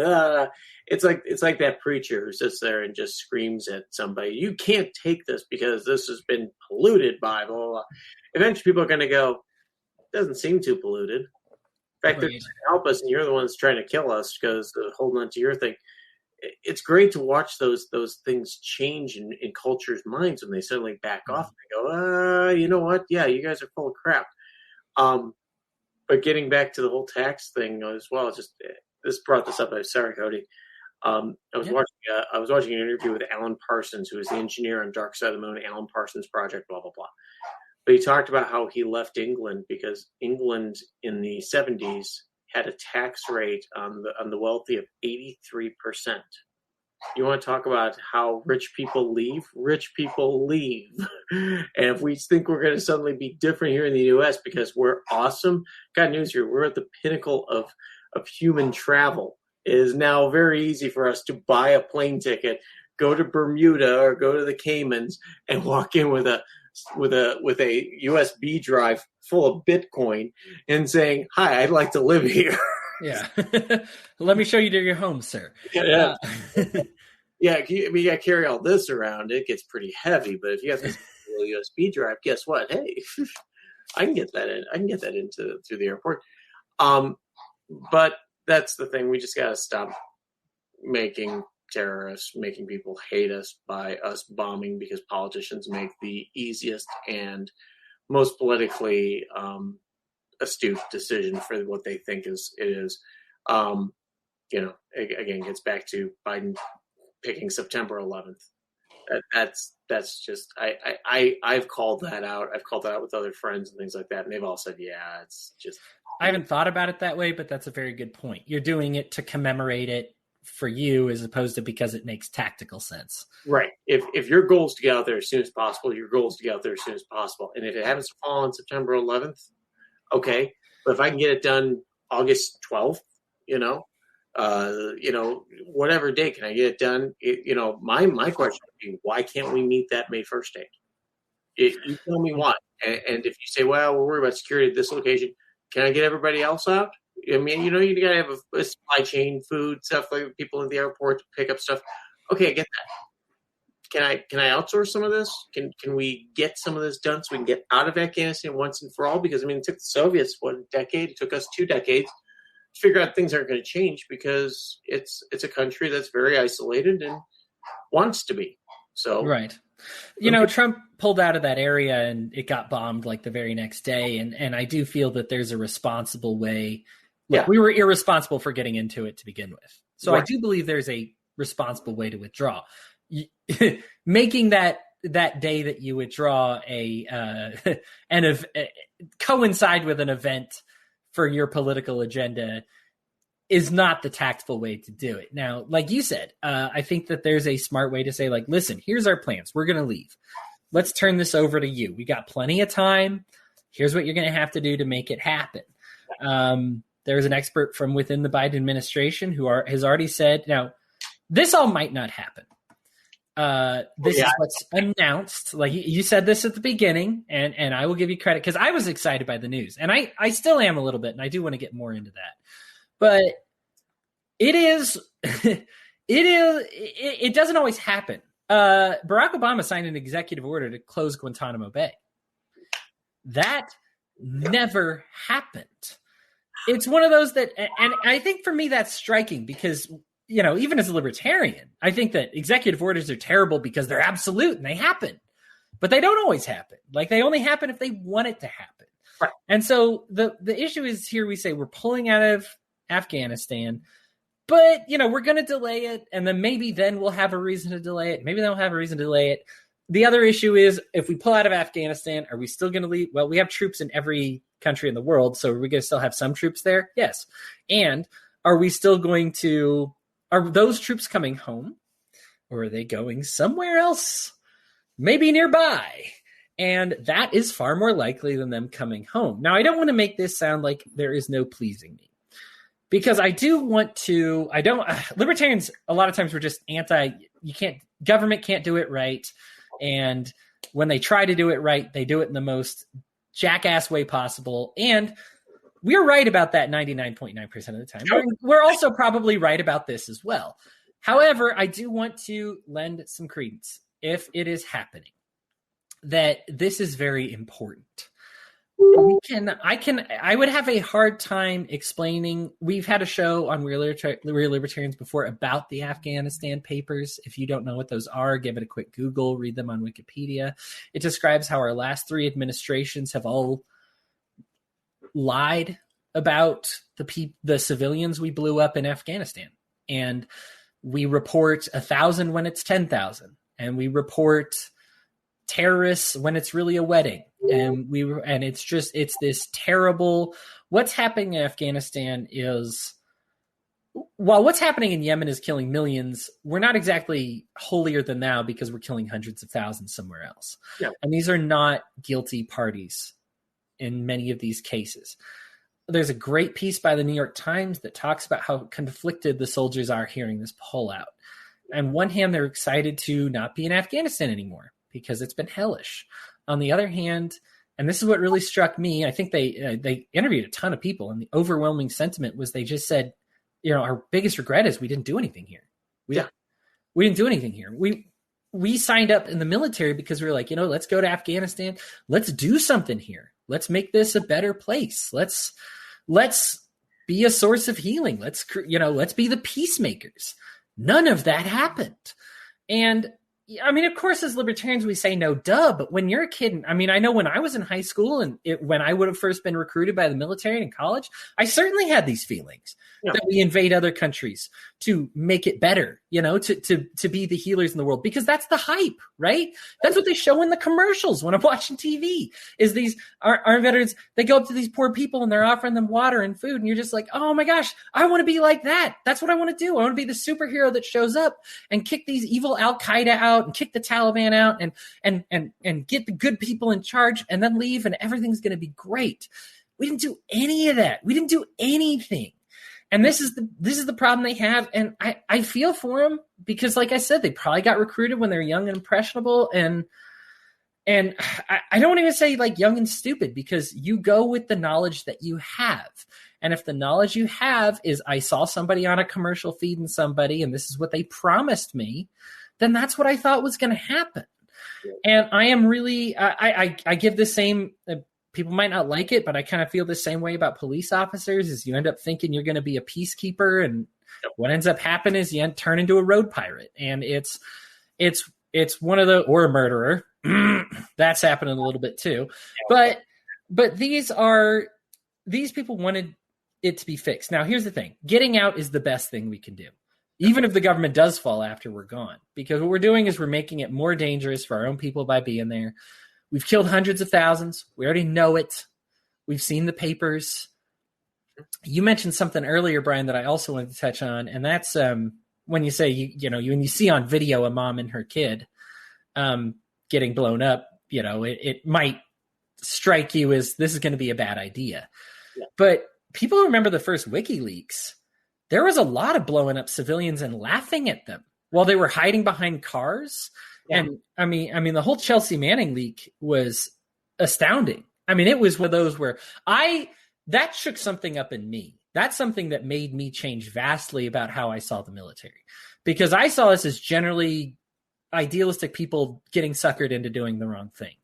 It's like that preacher who sits there and just screams at somebody, you can't take this because this has been polluted by blah, blah, blah. Eventually people are going to go, it doesn't seem too polluted. In fact, they're trying to help us, and you're the ones trying to kill us because holding on to your thing. It's great to watch those things change in cultures' minds when they suddenly back off and they go, you know what? Yeah, you guys are full of crap. But getting back to the whole tax thing as well, this brought this up. I'm sorry, Cody. I was watching an interview with Alan Parsons, who is the engineer on Dark Side of the Moon, Alan Parsons Project, blah blah blah. But he talked about how he left England because England in the 70s had a tax rate on the wealthy of 83%. You want to talk about how rich people leave? Rich people leave. And if we think we're going to suddenly be different here in the U.S. because we're awesome, got news here. We're at the pinnacle of human travel. It is now very easy for us to buy a plane ticket, go to Bermuda or go to the Caymans, and walk in with a USB drive full of Bitcoin and saying, "Hi, I'd like to live here." Yeah. Let me show you to your home, sir. Yeah. Yeah, you got to carry all this around. It gets pretty heavy, but if you have this little USB drive, guess what? Hey, I can get that in. I can get that into through the airport. But that's the thing. We just got to stop making terrorists, making people hate us by us bombing because politicians make the easiest and most politically astute decision for what they think it is. Again, gets back to Biden picking September 11th. That's just I've called that out. I've called that out with other friends and things like that, and they've all said, yeah, it's just. I haven't thought about it that way, but that's a very good point. You're doing it to commemorate it for you as opposed to because it makes tactical sense. Right. If your goal is to get out there as soon as possible, your goal is to get out there as soon as possible. And if it happens to fall on September 11th, okay. But if I can get it done August 12th, whatever day can I get it done? My question would be, why can't we meet that May 1st date? You tell me why. And if you say, well, we're worried about security at this location, can I get everybody else out? I mean, you got to have a supply chain, food, stuff like people in the airport to pick up stuff. Okay, I get that. Can I outsource some of this? Can we get some of this done so we can get out of Afghanistan once and for all? Because, it took the Soviets, a decade? It took us 2 decades to figure out things aren't going to change because it's a country that's very isolated and wants to be. So right. Trump pulled out of that area and it got bombed like the very next day. And I do feel that there's a responsible way. Look, we were irresponsible for getting into it to begin with. So right. I do believe there's a responsible way to withdraw. Making that day that you withdraw coincide with an event for your political agenda is not the tactful way to do it. Now, like you said, I think that there's a smart way to say, like, listen, here's our plans. We're going to leave. Let's turn this over to you. We got plenty of time. Here's what you're going to have to do to make it happen. There's an expert from within the Biden administration who has already said, now, this all might not happen. This is what's announced. Like you said this at the beginning, and I will give you credit because I was excited by the news, and I still am a little bit, and I do want to get more into that. But it doesn't always happen. Barack Obama signed an executive order to close Guantanamo Bay. That never happened. It's one of those that, and I think for me that's striking because, even as a libertarian, I think that executive orders are terrible because they're absolute and they happen, but they don't always happen. Like they only happen if they want it to happen. Right. And so the issue is here we say we're pulling out of Afghanistan, but we're going to delay it, and then maybe then we'll have a reason to delay it. Maybe they'll have a reason to delay it. The other issue is if we pull out of Afghanistan, are we still going to leave? Well, we have troops in every country in the world, so are we going to still have some troops there? Yes. And are we still going to? Are those troops coming home, or are they going somewhere else, maybe nearby? And that is far more likely than them coming home. Now, I don't want to make this sound like there is no pleasing me. Because I do want to, libertarians, a lot of times we're just government can't do it right. And when they try to do it right, they do it in the most jackass way possible. And we're right about that 99.9% of the time. We're also probably right about this as well. However, I do want to lend some credence, if it is happening, that this is very important. I would have a hard time explaining. We've had a show on Real Libertarians before about the Afghanistan papers. If you don't know what those are, give it a quick Google, read them on Wikipedia. It describes how our last 3 administrations have all lied about the civilians we blew up in Afghanistan. And we report 1,000 when it's 10,000. And we report terrorists when it's really a wedding. And it's this terrible. What's happening in Afghanistan is, while what's happening in Yemen is killing millions, we're not exactly holier than thou because we're killing hundreds of thousands somewhere else. Yeah. And these are not guilty parties in many of these cases. There's a great piece by the New York Times that talks about how conflicted the soldiers are hearing this pullout. On one hand, they're excited to not be in Afghanistan anymore because it's been hellish. On the other hand, and this is what really struck me, I think they interviewed a ton of people, and the overwhelming sentiment was they just said, our biggest regret is we didn't do anything here. We didn't do anything here. We signed up in the military because we were like, let's go to Afghanistan. Let's do something here. Let's make this a better place. Let's be a source of healing. Let's be the peacemakers. None of that happened. And I mean, of course, as libertarians, we say no, duh. But when you're a kid, I mean, I know when I was in high school and when I would have first been recruited by the military in college, I certainly had these feelings that we invade other countries to make it better, to be the healers in the world, because that's the hype, right? That's what they show in the commercials when I'm watching TV is these our veterans, they go up to these poor people and they're offering them water and food. And you're just like, oh my gosh, I want to be like that. That's what I want to do. I want to be the superhero that shows up and kick these evil Al-Qaeda out and kick the Taliban out and get the good people in charge and then leave and everything's going to be great. We didn't do any of that. We didn't do anything. And this is the problem they have. And I feel for them because, like I said, they probably got recruited when they're young and impressionable. And I don't even say like young and stupid, because you go with the knowledge that you have. And if the knowledge you have is I saw somebody on a commercial feeding somebody and this is what they promised me, then that's what I thought was going to happen. And I am really, I give the same, people might not like it, but I kind of feel the same way about police officers. Is you end up thinking you're going to be a peacekeeper, and what ends up happening is you turn into a road pirate, and it's one of the, or a murderer. That's happening a little bit too, but these people wanted it to be fixed. Now, here's the thing: getting out is the best thing we can do, even if the government does fall after we're gone, because what we're doing is we're making it more dangerous for our own people by being there. We've killed hundreds of thousands. We already know it. We've seen the papers. You mentioned something earlier, Brian, that I also wanted to touch on, and that's when you say when you see on video a mom and her kid getting blown up, it might strike you as this is going to be a bad idea. Yeah. But people remember the first WikiLeaks. There was a lot of blowing up civilians and laughing at them while they were hiding behind cars. Yeah. And I mean, the whole Chelsea Manning leak was astounding. I mean, it was one of those where that shook something up in me. That's something that made me change vastly about how I saw the military, because I saw this as generally idealistic people getting suckered into doing the wrong thing.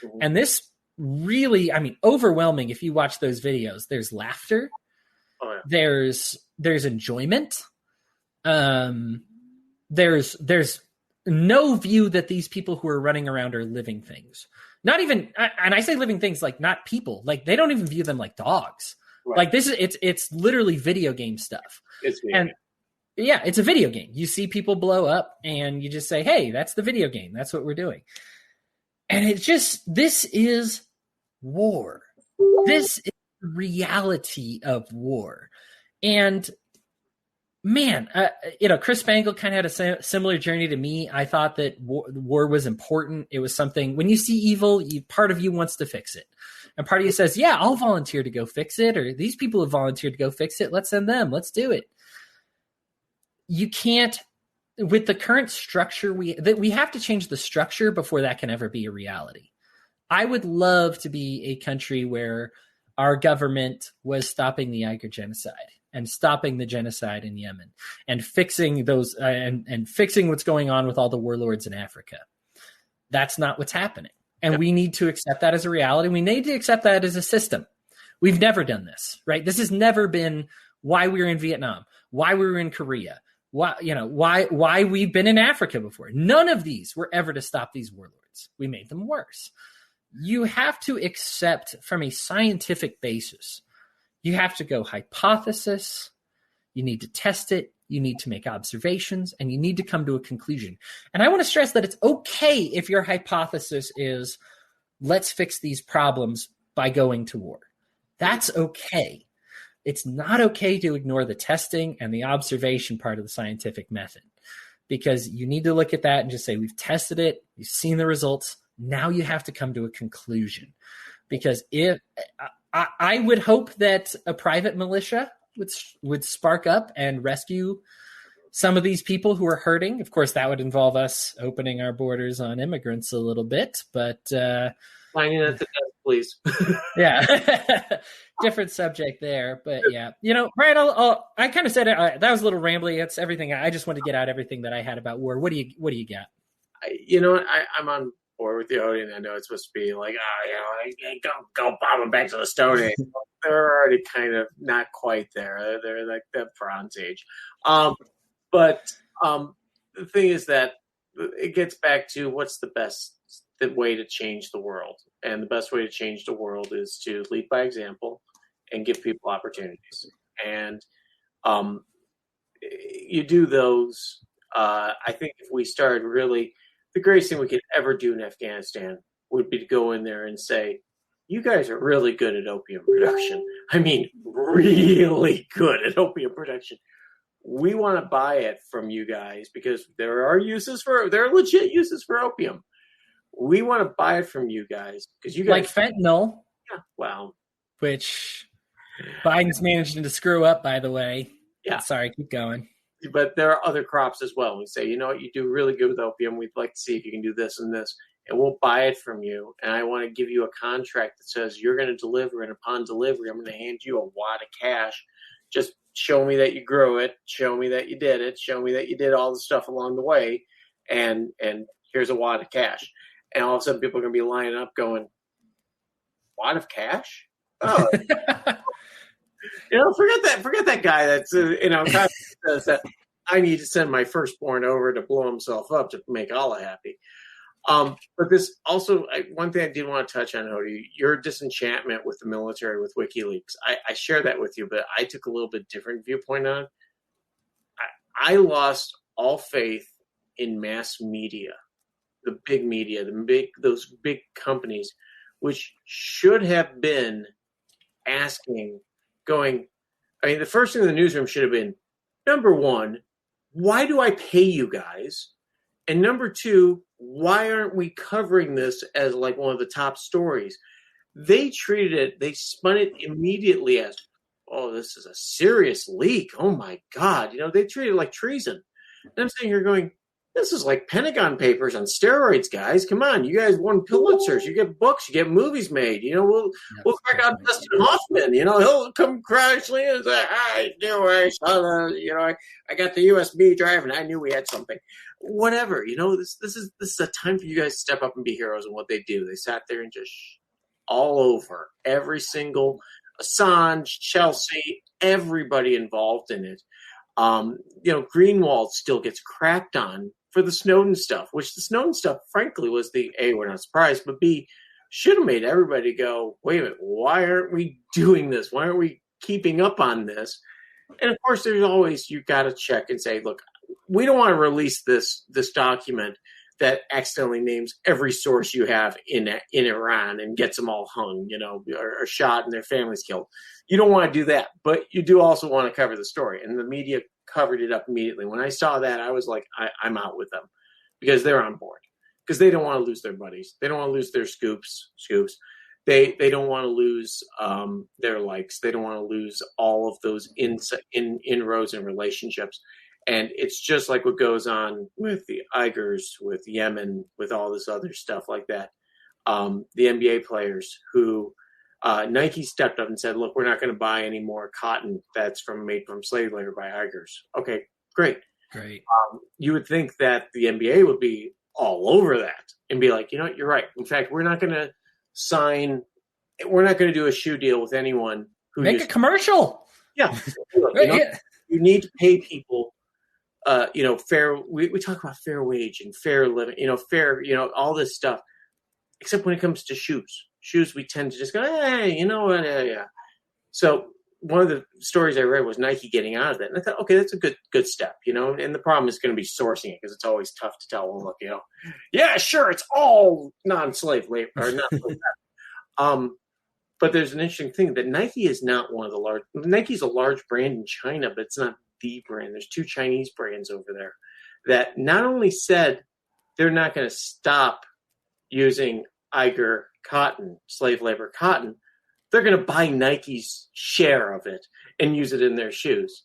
Mm-hmm. And this really, overwhelming. If you watch those videos, there's laughter. Oh, yeah. There's enjoyment. There's no view that these people who are running around are living things. Not even, and I say living things like not people, like they don't even view them like dogs. Right. Like it's literally video game stuff. It's a video game. You see people blow up and you just say, hey, that's the video game. That's what we're doing. And this is war. This is the reality of war. And man, Chris Spangle kind of had a similar journey to me. I thought that war was important. It was something, when you see evil, part of you wants to fix it. And part of you says, yeah, I'll volunteer to go fix it. Or these people have volunteered to go fix it. Let's send them. Let's do it. You can't, with the current structure, we have to change the structure before that can ever be a reality. I would love to be a country where our government was stopping the Uyghur genocide and stopping the genocide in Yemen and fixing those and fixing what's going on with all the warlords in Africa. That's not what's happening. And we need to accept that as a reality. We need to accept that as a system. We've never done this, right? This has never been why we were in Vietnam, why we were in Korea, why we've been in Africa before. None of these were ever to stop these warlords. We made them worse. You have to accept from a scientific basis. You have to go hypothesis. You need to test it. You need to make observations, and you need to come to a conclusion. And I want to stress that it's okay if your hypothesis is, let's fix these problems by going to war. That's okay. It's not okay to ignore the testing and the observation part of the scientific method, because you need to look at that and just say, we've tested it. You've seen the results. Now you have to come to a conclusion, because I would hope that a private militia would spark up and rescue some of these people who are hurting. Of course, that would involve us opening our borders on immigrants a little bit, but finding that to death, please. Yeah, different subject there, but yeah, Brian, I kind of said it. That was a little rambly. It's everything. I just want to get out everything that I had about war. What do you got? I'm on War with the Odin. I know it's supposed to be like, go bomb them back to the Stone Age. They're already kind of not quite there. They're like the Bronze Age. But the thing is that it gets back to what's the best way to change the world. And the best way to change the world is to lead by example and give people opportunities. And you do those. I think if we started really, the greatest thing we could ever do in Afghanistan would be to go in there and say, you guys are really good at opium production. I mean, really good at opium production. We want to buy it from you guys because there are legit uses for opium. We want to buy it from you guys because you guys, like fentanyl. Yeah, well, which Biden's managing to screw up, by the way. Yeah, sorry, keep going. But there are other crops as well. We say, you know what, you do really good with opium. We'd like to see if you can do this and this, and we'll buy it from you. And I want to give you a contract that says you're going to deliver, and upon delivery, I'm going to hand you a wad of cash. Just show me that you grew it. Show me that you did it. Show me that you did all the stuff along the way. And here's a wad of cash. And all of a sudden, people are going to be lining up going, wad of cash? Oh, forget that guy that's, says that I need to send my firstborn over to blow himself up to make Allah happy. But this also, one thing I did want to touch on, Hodey, your disenchantment with the military, with WikiLeaks. I share that with you, but I took a little bit different viewpoint on it. I lost all faith in mass media, the big media, those big companies, which should have been the first thing in the newsroom should have been, number one, why do I pay you guys? And number two, why aren't we covering this as like one of the top stories? They spun it immediately as, oh, this is a serious leak. Oh my God. They treated it like treason. And I'm sitting here going, this is like Pentagon Papers on steroids, guys. Come on. You guys won Pulitzers. You get books, you get movies made. We'll crack out Dustin Hoffman. He'll come crashing in and say, I knew I saw I got the USB drive and I knew we had something. Whatever, this is a time for you guys to step up and be heroes in what they do. They sat there and just all over every single Assange, Chelsea, everybody involved in it. Greenwald still gets cracked on for the Snowden stuff, which the Snowden stuff, frankly, was the A, we're not surprised, but B, should have made everybody go, wait a minute, why aren't we doing this? Why aren't we keeping up on this? And of course, there's always, you got to check and say, look, we don't want to release this document that accidentally names every source you have in Iran and gets them all hung, or shot and their families killed. You don't want to do that, but you do also want to cover the story. And the media covered it up immediately. When I saw that, I was like, I'm out with them because they're on board because they don't want to lose their buddies. They don't want to lose their scoops. They don't want to lose their likes. They don't want to lose all of those inroads and relationships. And it's just like what goes on with the Uyghurs, with Yemen, with all this other stuff like that. The NBA players who Nike stepped up and said, look, we're not going to buy any more cotton that's made from slave labor by Uyghurs. Okay, great. You would think that the NBA would be all over that and be like, you're right. In fact, we're not going to do a shoe deal with anyone who make a commercial. Yeah. You need to pay people. Fair. We talk about fair wage and fair living. Fair. All this stuff. Except when it comes to shoes. Shoes, we tend to just go, hey, you know what? Yeah. So one of the stories I read was Nike getting out of that, and I thought, okay, that's a good step. And the problem is going to be sourcing it because it's always tough to tell. Well, look, yeah, sure, it's all non-slave labor or not. But there's an interesting thing that Nike is not one of the large. Nike's a large brand in China, but it's not the brand. There's two Chinese brands over there that not only said they're not going to stop using Uyghur cotton, slave labor cotton, they're going to buy Nike's share of it and use it in their shoes.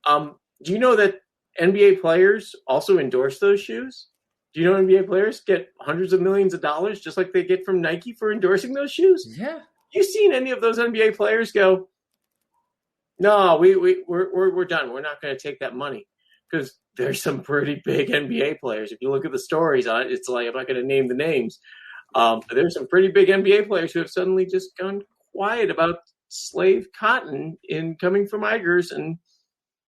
Do you know that NBA players also endorse those shoes? Do you know NBA players get hundreds of millions of dollars just like they get from Nike for endorsing those shoes? Yeah. You seen any of those NBA players go, no, we're done. We're not going to take that money. Because there's some pretty big NBA players. If you look at the stories on it, it's like, I'm not going to name the names. There's some pretty big NBA players who have suddenly just gone quiet about slave cotton coming from Uyghurs, and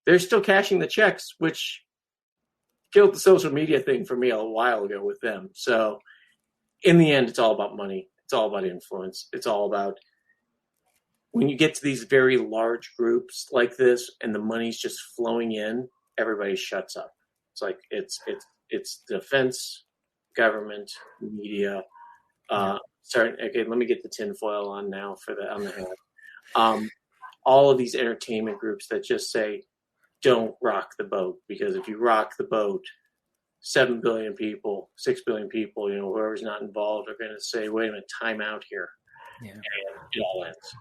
they're still cashing the checks, which killed the social media thing for me a while ago with them. So in the end, it's all about money. It's all about influence. It's all about when you get to these very large groups like this and the money's just flowing in, everybody shuts up. It's like it's defense, government, media. Okay, let me get the tinfoil on now on the head. All of these entertainment groups that just say, don't rock the boat, because if you rock the boat, 7 billion people, 6 billion people, whoever's not involved are going to say, wait a minute, time out here. Yeah. And it all ends.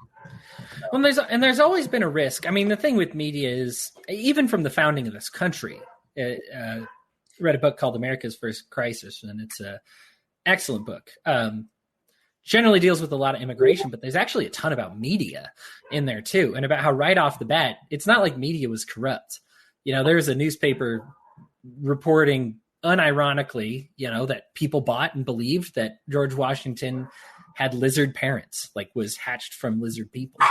Well, there's always been a risk. I mean, the thing with media is, even from the founding of this country, read a book called America's First Crisis, and it's an excellent book. Generally deals with a lot of immigration, but there's actually a ton about media in there too, and about how right off the bat, it's not like media was corrupt. There's a newspaper reporting unironically, that people bought and believed that George Washington had lizard parents, like was hatched from lizard people.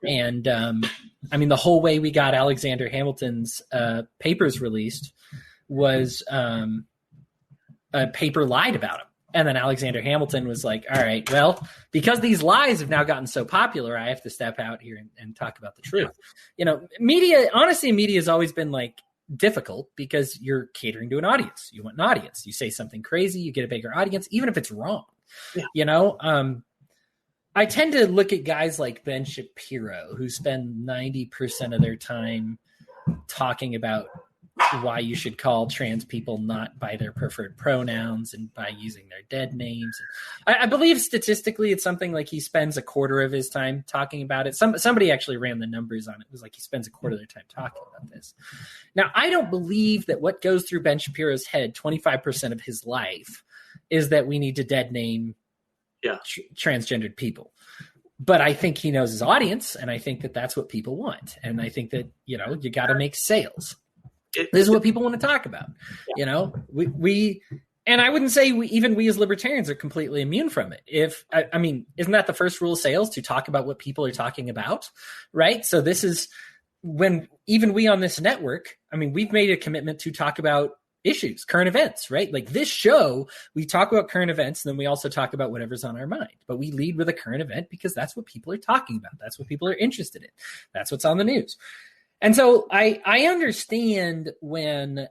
And I mean, the whole way we got Alexander Hamilton's papers released was a paper lied about him. And then Alexander Hamilton was like, all right, well, because these lies have now gotten so popular, I have to step out here and talk about the truth. Media has always been like difficult because you're catering to an audience. You want an audience. You say something crazy, you get a bigger audience, even if it's wrong. Yeah. I tend to look at guys like Ben Shapiro, who spend 90% of their time talking about why you should call trans people not by their preferred pronouns and by using their dead names. I believe statistically it's something like he spends a quarter of his time talking about it. Somebody actually ran the numbers on it. It was like he spends a quarter of their time talking about this. Now, I don't believe that what goes through Ben Shapiro's head 25% of his life is that we need to dead name transgendered people. But I think he knows his audience, and I think that that's what people want. And I think that, you got to make sales. This is what people want to talk about. Yeah. We and I wouldn't say we as libertarians are completely immune from it. I mean, isn't that the first rule of sales, to talk about what people are talking about? Right. So this is when even we on this network, I mean, we've made a commitment to talk about issues, current events, right? Like this show, we talk about current events, and then we also talk about whatever's on our mind. But we lead with a current event because that's what people are talking about. That's what people are interested in. That's what's on the news. And so I understand when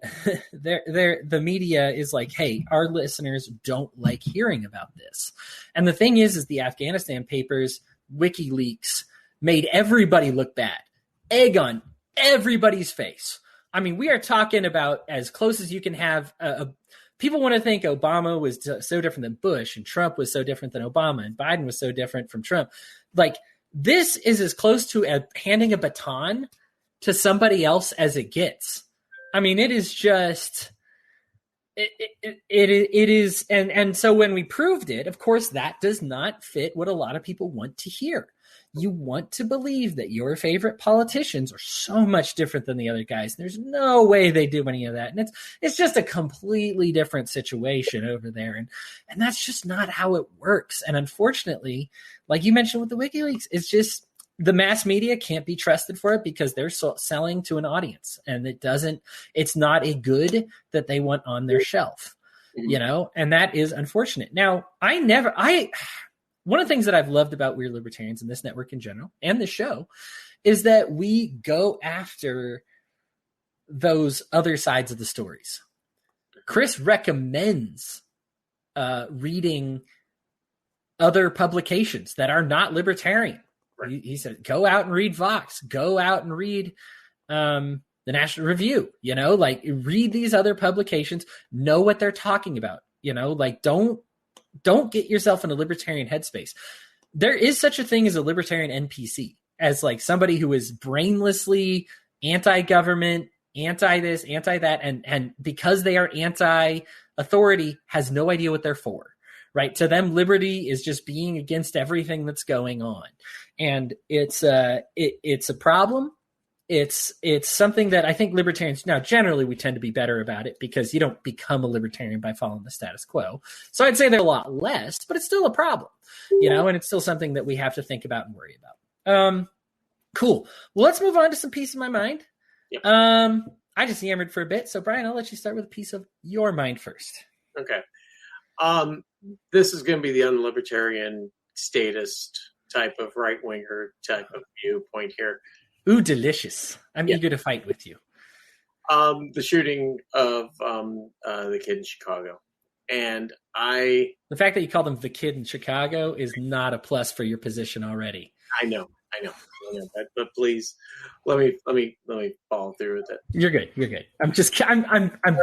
the media is like, hey, our listeners don't like hearing about this. And the thing is the Afghanistan papers, WikiLeaks, made everybody look bad. Egg on everybody's face. I mean, we are talking about as close as you can have. People want to think Obama was so different than Bush, and Trump was so different than Obama, and Biden was so different from Trump. Like, this is as close to handing a baton to somebody else as it gets. I mean, it is just, it is. And so when we proved it, of course, that does not fit what a lot of people want to hear. You want to believe that your favorite politicians are so much different than the other guys. There's no way they do any of that. And it's just a completely different situation over there. And that's just not how it works. And unfortunately, like you mentioned with the WikiLeaks, it's just, the mass media can't be trusted for it because they're selling to an audience, and it's not a good that they want on their shelf, and that is unfortunate. Now, one of the things that I've loved about We're Libertarians and this network in general and this show is that we go after those other sides of the stories. Chris recommends reading other publications that are not libertarian. He said, go out and read Vox, go out and read the National Review, read these other publications, know what they're talking about, don't get yourself in a libertarian headspace. There is such a thing as a libertarian NPC, as like somebody who is brainlessly anti-government, anti this, anti that, and because they are anti-authority, has no idea what they're for. Right. To them, liberty is just being against everything that's going on. And it's a problem. It's something that I think libertarians, now generally we tend to be better about it because you don't become a libertarian by following the status quo. So I'd say they're a lot less, but it's still a problem, and it's still something that we have to think about and worry about. Cool. Well, let's move on to some peace of my mind. Yep. I just yammered for a bit, so Brian, I'll let you start with a piece of your mind first. Okay. This is going to be the unlibertarian statist type of right-winger type of viewpoint here. Ooh, delicious. I'm eager to fight with you. The shooting of the kid in Chicago. And the fact that you called him the kid in Chicago is not a plus for your position already. I know. But please, let me follow through with it. You're good. I'm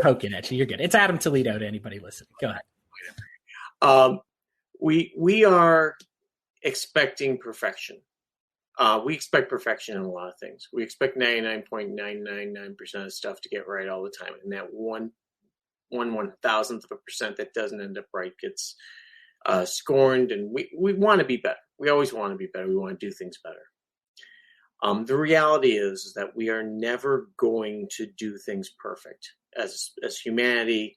poking at you. You're good. It's Adam Toledo to anybody listening. Go ahead. We are expecting perfection. We expect perfection in a lot of things. We expect 99.999% of stuff to get right all the time, and that one 1,000th of a percent that doesn't end up right gets scorned. And we want to be better. We always want to be better. We want to do things better. The reality is that we are never going to do things perfect as humanity.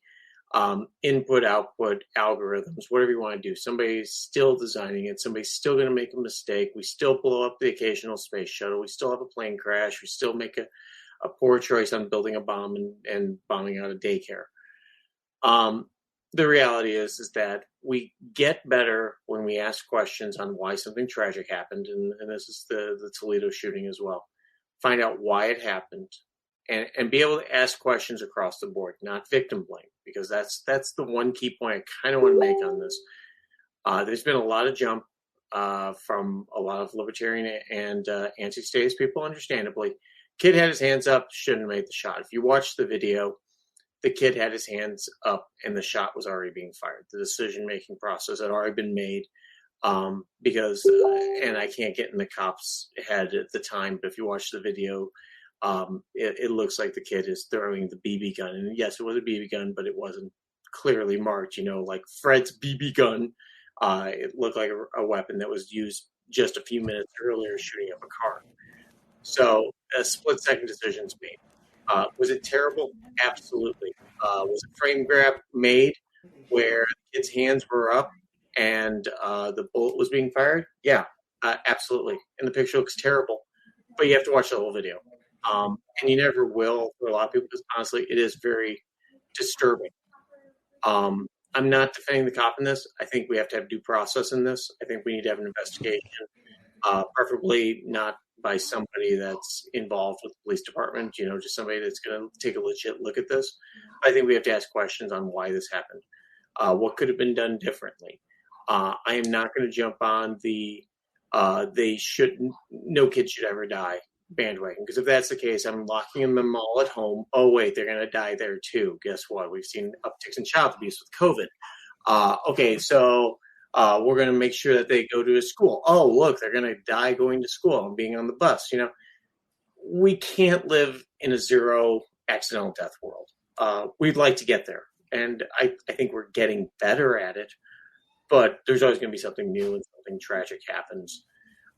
Input, output, algorithms, whatever you want to do. Somebody's still designing it. Somebody's still going to make a mistake. We still blow up the occasional space shuttle. We still have a plane crash. We still make a poor choice on building a bomb and bombing out a daycare. The reality is that we get better when we ask questions on why something tragic happened. And this is the Toledo shooting as well. Find out why it happened. And be able to ask questions across the board, not victim blame, because that's the one key point I kind of want to make on this. There's been a lot of jump from a lot of libertarian and anti-statist people, understandably. Kid had his hands up, shouldn't have made the shot. If you watch the video, the kid had his hands up and the shot was already being fired. The decision-making process had already been made because, and I can't get in the cop's head at the time, but if you watch the video, it looks like the kid is throwing the BB gun. And yes, it was a BB gun, but it wasn't clearly marked, like Fred's BB gun. It looked like a weapon that was used just a few minutes earlier shooting up a car. So a split-second decision's made. Was it terrible? Absolutely. Was a frame grab made where the kid's hands were up and the bullet was being fired? Yeah, absolutely. And the picture looks terrible, but you have to watch the whole video. And you never will for a lot of people because honestly, it is very disturbing. I'm not defending the cop in this. I think we have to have due process in this. I think we need to have an investigation, preferably not by somebody that's involved with the police department, just somebody that's going to take a legit look at this. I think we have to ask questions on why this happened. What could have been done differently? I am not going to jump on the no kid should ever die bandwagon, because if that's the case, I'm locking them all at home. Oh wait, they're going to die there too. Guess what? We've seen upticks in child abuse with COVID. Okay, so we're going to make sure that they go to a school. Oh look, they're going to die going to school and being on the bus. We can't live in a zero accidental death world. We'd like to get there, and I think we're getting better at it, but there's always going to be something new and something tragic happens.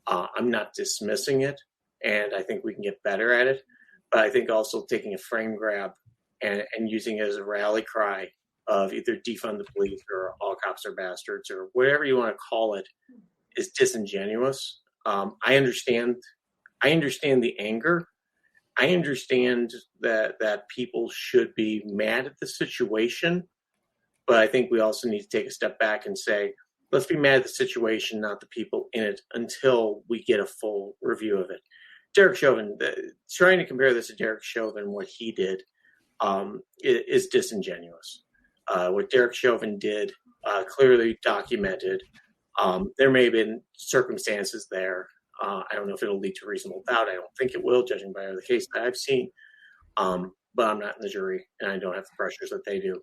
I'm not dismissing it, and I think we can get better at it, but I think also taking a frame grab and using it as a rally cry of either defund the police or all cops are bastards or whatever you want to call it is disingenuous. I understand the anger. I understand that people should be mad at the situation, but I think we also need to take a step back and say, let's be mad at the situation, not the people in it, until we get a full review of it. Derek Chauvin, trying to compare this to Derek Chauvin, what he did is disingenuous. What Derek Chauvin did, clearly documented. There may have been circumstances there. I don't know if it'll lead to reasonable doubt. I don't think it will, judging by the case that I've seen. But I'm not in the jury, and I don't have the pressures that they do.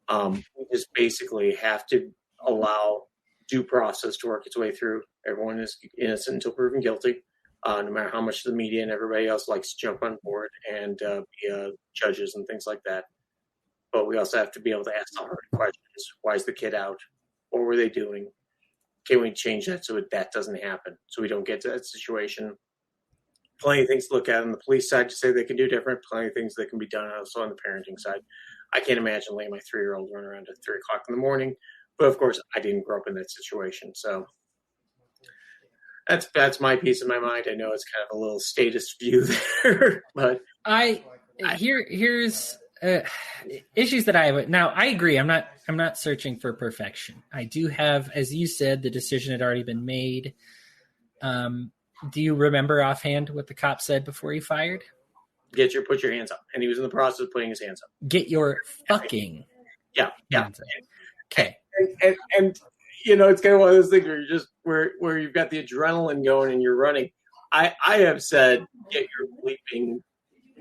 We just basically have to allow due process to work its way through. Everyone is innocent until proven guilty, no matter how much the media and everybody else likes to jump on board and be judges and things like that. But we also have to be able to ask the hard questions. Why is the kid out? What were they doing? Can we change that so that doesn't happen? So we don't get to that situation plenty of things to look at on the police side to say they can do different, plenty of things that can be done also on the parenting side. I can't imagine letting my 3-year-old run around at 3 o'clock in the morning. But of course, I didn't grow up in that situation. So that's my piece of my mind. I know it's kind of a little statist view there, but here's issues that I have. Now, I agree. I'm not searching for perfection. I do have, as you said, the decision had already been made. Do you remember offhand what the cop said before he fired? Put your hands up. And he was in the process of putting his hands up. Get your fucking hands up. Okay. And it's kind of one of those things where you're just where you've got the adrenaline going and you're running. I have said, get your bleeping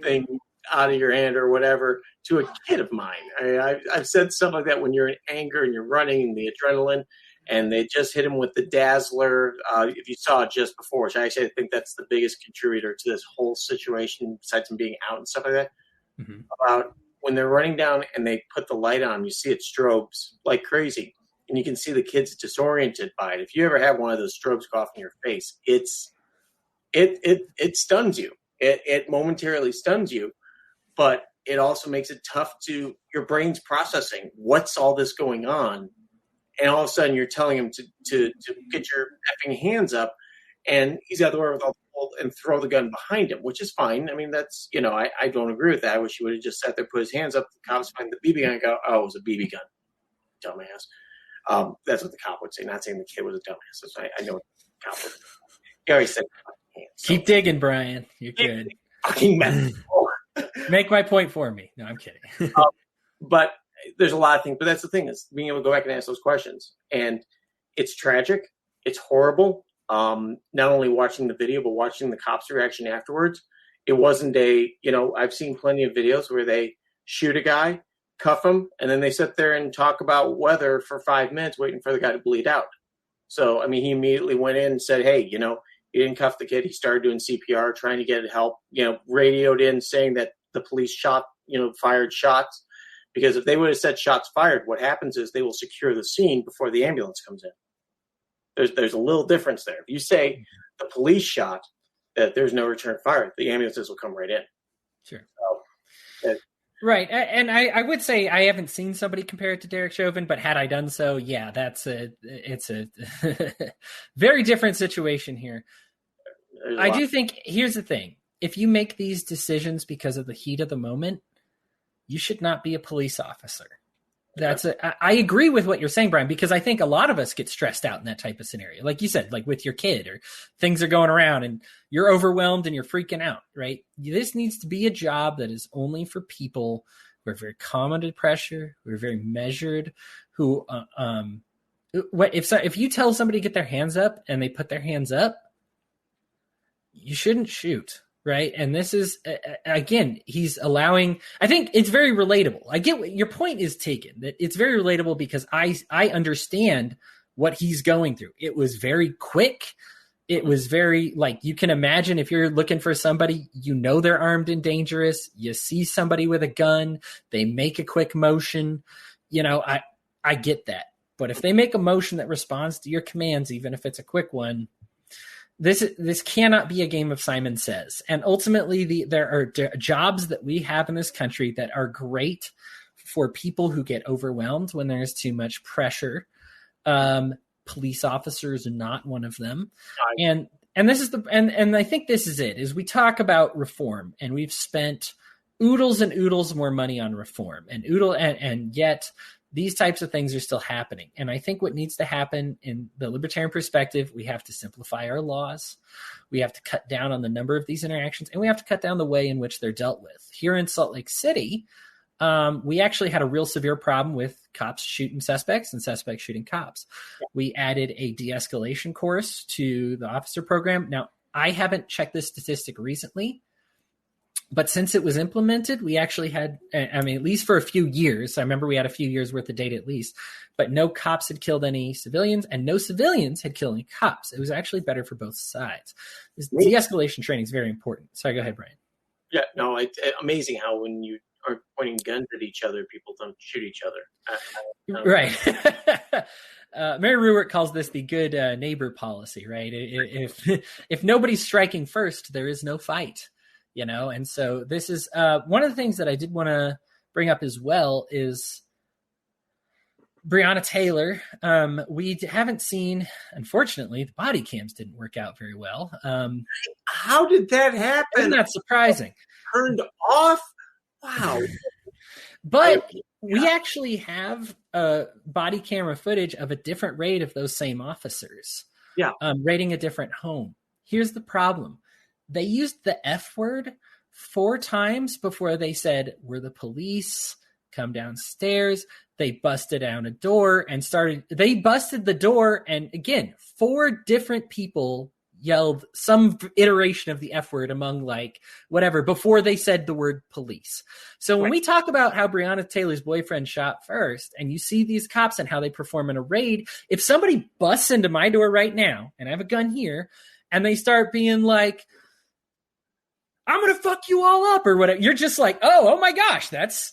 thing out of your hand or whatever to a kid of mine. I've said stuff like that when you're in anger and you're running and the adrenaline, and they just hit him with the Dazzler. If you saw it just before, which I think that's the biggest contributor to this whole situation, besides him being out and stuff like that, about when they're running down and they put the light on, you see it strobes like crazy. And you can see the kids disoriented by it. If you ever have one of those strobes go off in your face, it stuns you. It momentarily stuns you, but it also makes it tough to your brain's processing. What's all this going on? And all of a sudden you're telling him to get your effing hands up, and he's got the wherewithal to pull and throw the gun behind him, which is fine. I mean, that's, I don't agree with that. I wish he would have just sat there, put his hands up, the cops find the BB gun and go, oh, it was a BB gun. Dumbass. That's what the cop would say, not saying the kid was a dumbass. So I know what the cop would say. He already said hands. So. Keep digging, Brian. You're good. Fucking mess. Make my point for me. No, I'm kidding. But there's a lot of things, but that's the thing, is being able to go back and ask those questions. And it's tragic. It's horrible. Not only watching the video, but watching the cops' reaction afterwards. It wasn't I've seen plenty of videos where they shoot a guy, cuff him, and then they sit there and talk about weather for 5 minutes waiting for the guy to bleed out. So, I mean, he immediately went in and said, hey, he didn't cuff the kid. He started doing CPR, trying to get help, radioed in saying that the police fired shots. Because if they would have said shots fired, what happens is they will secure the scene before the ambulance comes in. There's a little difference there. If you say the police shot, that there's no return fire, the ambulances will come right in. Sure. So, right. And I would say I haven't seen somebody compare it to Derek Chauvin, but had I done so, yeah, it's a very different situation here. I do think, here's the thing. If you make these decisions because of the heat of the moment, you should not be a police officer. I agree with what you're saying, Brian, because I think a lot of us get stressed out in that type of scenario. Like you said, like with your kid, or things are going around and you're overwhelmed and you're freaking out, right? This needs to be a job that is only for people who are very calm under pressure, who are very measured, who, if you tell somebody to get their hands up and they put their hands up, you shouldn't shoot. Right. And this is, again, he's allowing, I think it's very relatable. I get what your point is taken, that it's very relatable because I understand what he's going through. It was very quick. It was very, you can imagine if you're looking for somebody, they're armed and dangerous. You see somebody with a gun, they make a quick motion. I get that. But if they make a motion that responds to your commands, even if it's a quick one, This cannot be a game of Simon Says. And ultimately, there are jobs that we have in this country that are great for people who get overwhelmed when there's too much pressure. Police officers are not one of them. And this is and I think this is it, is we talk about reform, and we've spent oodles and oodles more money on reform, and yet these types of things are still happening. And I think what needs to happen in the libertarian perspective, we have to simplify our laws. We have to cut down on the number of these interactions, and we have to cut down the way in which they're dealt with. Here in Salt Lake City, we actually had a real severe problem with cops shooting suspects and suspects shooting cops. We added a de-escalation course to the officer program. Now, I haven't checked this statistic recently, but since it was implemented, we actually had, at least for a few years, I remember we had a few years worth of data at least, but no cops had killed any civilians and no civilians had killed any cops. It was actually better for both sides. This de-escalation training is very important. Sorry, go ahead, Brian. Yeah, no, it's amazing how when you pointing guns at each other, people don't shoot each other. Right. Mary Ruwart calls this the good neighbor policy, right? If nobody's striking first, there is no fight, And so this is one of the things that I did want to bring up as well is Breonna Taylor. We haven't seen, unfortunately, the body cams didn't work out very well. How did that happen? Isn't that surprising? Turned off? Wow. But we actually have body camera footage of a different raid of those same officers. Yeah. Raiding a different home. Here's the problem. They used the F word 4 times before they said, "We're the police, come downstairs." They busted down a door and they busted the door. And again, 4 different people yelled some iteration of the F word among whatever before they said the word police. So when we talk about how Breonna Taylor's boyfriend shot first, and you see these cops and how they perform in a raid, if somebody busts into my door right now, and I have a gun here, and they start being like, "I'm going to fuck you all up," or whatever, you're just like, oh my gosh, that's,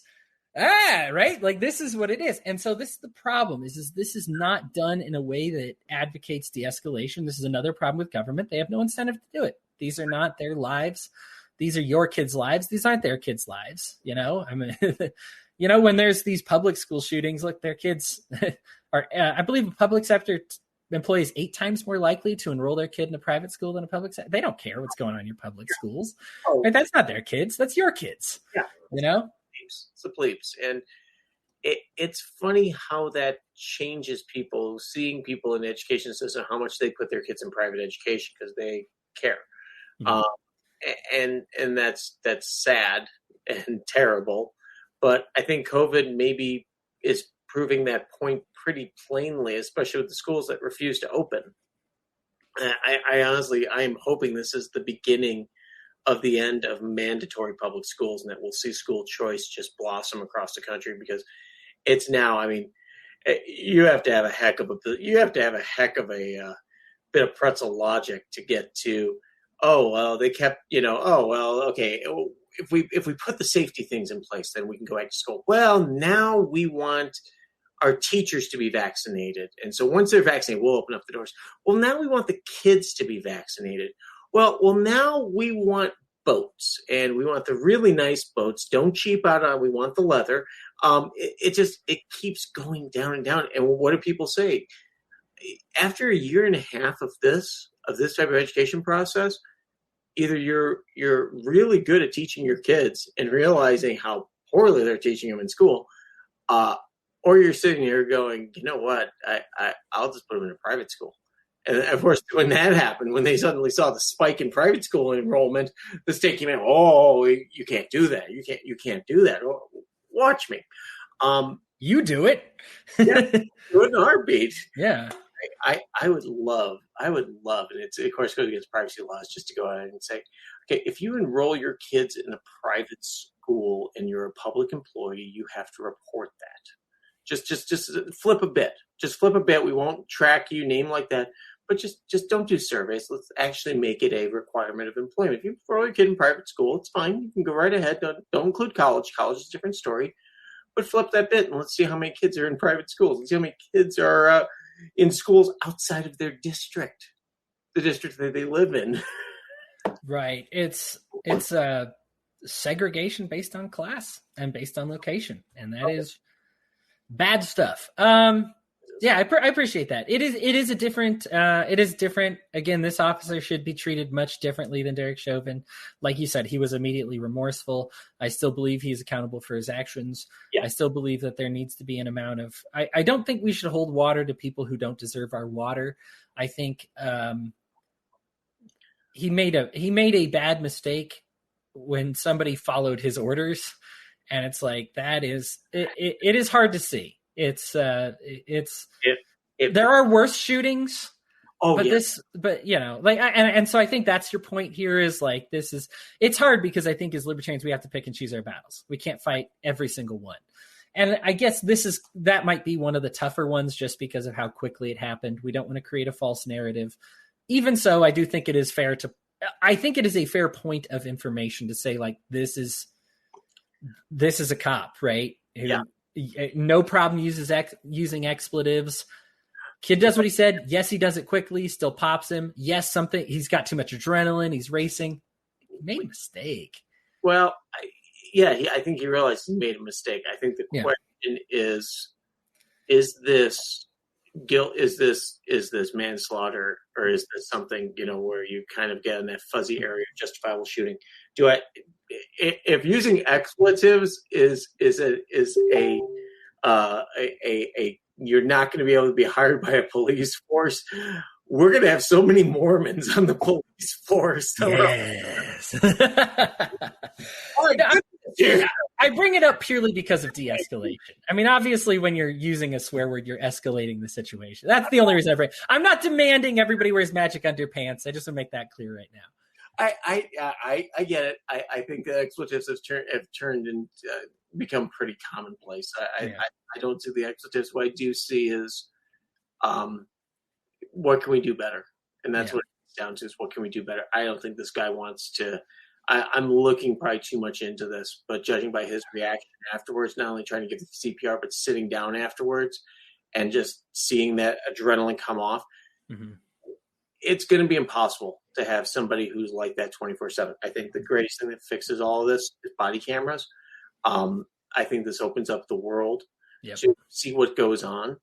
right? This is what it is. And so this is the problem is this is not done in a way that advocates de-escalation. This is another problem with government. They have no incentive to do it. These are not their lives. These are your kids' lives. These aren't their kids' lives. I mean, when there's these public school shootings, look, their kids are, I believe a public sector employee is 8 times more likely to enroll their kid in a private school than a public sector. They don't care what's going on in your public schools. Right? That's not their kids. That's your kids. Yeah. It's the plebes. And it's funny how that changes people, seeing people in the education system, how much they put their kids in private education because they care. Mm-hmm. And that's sad and terrible. But I think COVID maybe is proving that point pretty plainly, especially with the schools that refuse to open. I honestly, I am hoping this is the beginning of the end of mandatory public schools, and that we'll see school choice just blossom across the country, because it's now, I mean, you have to have a heck of a bit of pretzel logic to get to, they kept, okay, if we put the safety things in place, then we can go back to school. Well, now we want our teachers to be vaccinated. And so once they're vaccinated, we'll open up the doors. Well, now we want the kids to be vaccinated. Well, now we want boats, and we want the really nice boats. Don't cheap out on. We want the leather. It keeps going down and down. And what do people say? After a year and a half of this type of education process, either you're really good at teaching your kids and realizing how poorly they're teaching them in school, or you're sitting here going, you know what, I'll just put them in a private school. And of course, when that happened, when they suddenly saw the spike in private school enrollment, the state came in, you can't do that. You can't do that. Watch me. You do it. Yeah, do it in a heartbeat. Yeah. I would love, and it's of course goes against privacy laws, just to go ahead and say, okay, if you enroll your kids in a private school and you're a public employee, you have to report that. Just flip a bit. Just flip a bit. We won't track you, name like that. But just don't do surveys. Let's actually make it a requirement of employment. If you enroll your kid in private school, it's fine. You can go right ahead. Don't include college. College is a different story. But flip that bit, and let's see how many kids are in private schools. Let's see how many kids are in schools outside of their district, the district that they live in. Right. It's segregation based on class and based on location, and that is bad stuff. Yeah, I appreciate that. It is different. Again, this officer should be treated much differently than Derek Chauvin. Like you said, he was immediately remorseful. I still believe he's accountable for his actions. Yeah. I still believe that there needs to be an amount of, I don't think we should hold water to people who don't deserve our water. I think he made a bad mistake when somebody followed his orders. And it's like, it is hard to see. There are worse shootings, and so I think that's your point here is like, it's hard because I think as libertarians, we have to pick and choose our battles. We can't fight every single one. And I guess that might be one of the tougher ones just because of how quickly it happened. We don't want to create a false narrative. Even so, I do think it is a fair point of information to say, like, this is this is a cop, right? Yeah. No problem using expletives. Kid does what he said. Yes, he does it quickly. Still pops him. Yes, he's got too much adrenaline. He's racing. He made a mistake. Well, I think he realized he made a mistake. I think the question is this guilt? Is this manslaughter, or is this something, where you kind of get in that fuzzy area of justifiable shooting? If using expletives is a you're not going to be able to be hired by a police force, we're going to have so many Mormons on the police force. Yes. I bring it up purely because of de-escalation. I mean, obviously, when you're using a swear word, you're escalating the situation. That's the only reason I bring it. I'm not demanding everybody wears magic underpants. I just want to make that clear right now. I get it. I think that expletives have turned and become pretty commonplace. I don't see the expletives. What I do see is, what can we do better? And that's what it comes down to, is what can we do better? I don't think this guy wants to. I'm looking probably too much into this, but judging by his reaction afterwards, not only trying to give the CPR, but sitting down afterwards and just seeing that adrenaline come off, it's going to be impossible to have somebody who's like that 24/7. I think the greatest thing that fixes all of this is body cameras. I think this opens up the world to see what goes on.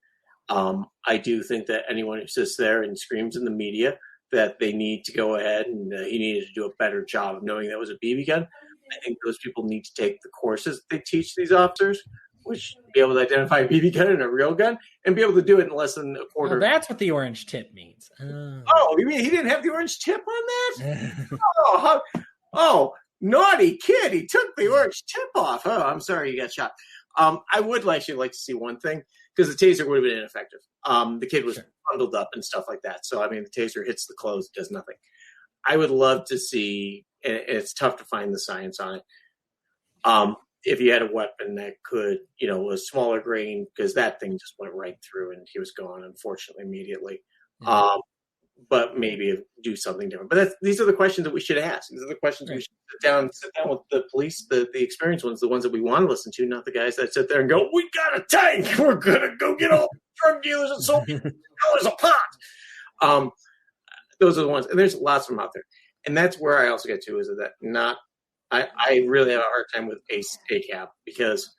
I do think that anyone who sits there and screams in the media that they need to go ahead and he needed to do a better job of knowing that was a BB gun, I think those people need to take the courses they teach these officers, which be able to identify a BB gun and a real gun, and be able to do it in less than a quarter. Oh, that's what the orange tip means. Oh, you mean he didn't have the orange tip on that? Naughty kid! He took the orange tip off. Oh, I'm sorry you got shot. I would actually like to see one thing, because the taser would have been ineffective. The kid was bundled up and stuff like that. So, I mean, the taser hits the clothes, does nothing. I would love to see, and it's tough to find the science on it, if you had a weapon that could, a smaller grain, because that thing just went right through and he was gone, unfortunately, immediately. But maybe do something different. But these are the questions that we should ask. These are the questions we should sit down with the police, the experienced ones, the ones that we want to listen to, not the guys that sit there and go, "We got a tank. We're gonna go get all the drug dealers and so $1 a pot." Those are the ones, and there's lots of them out there. And that's where I also get to, is that I really have a hard time with ACAB, because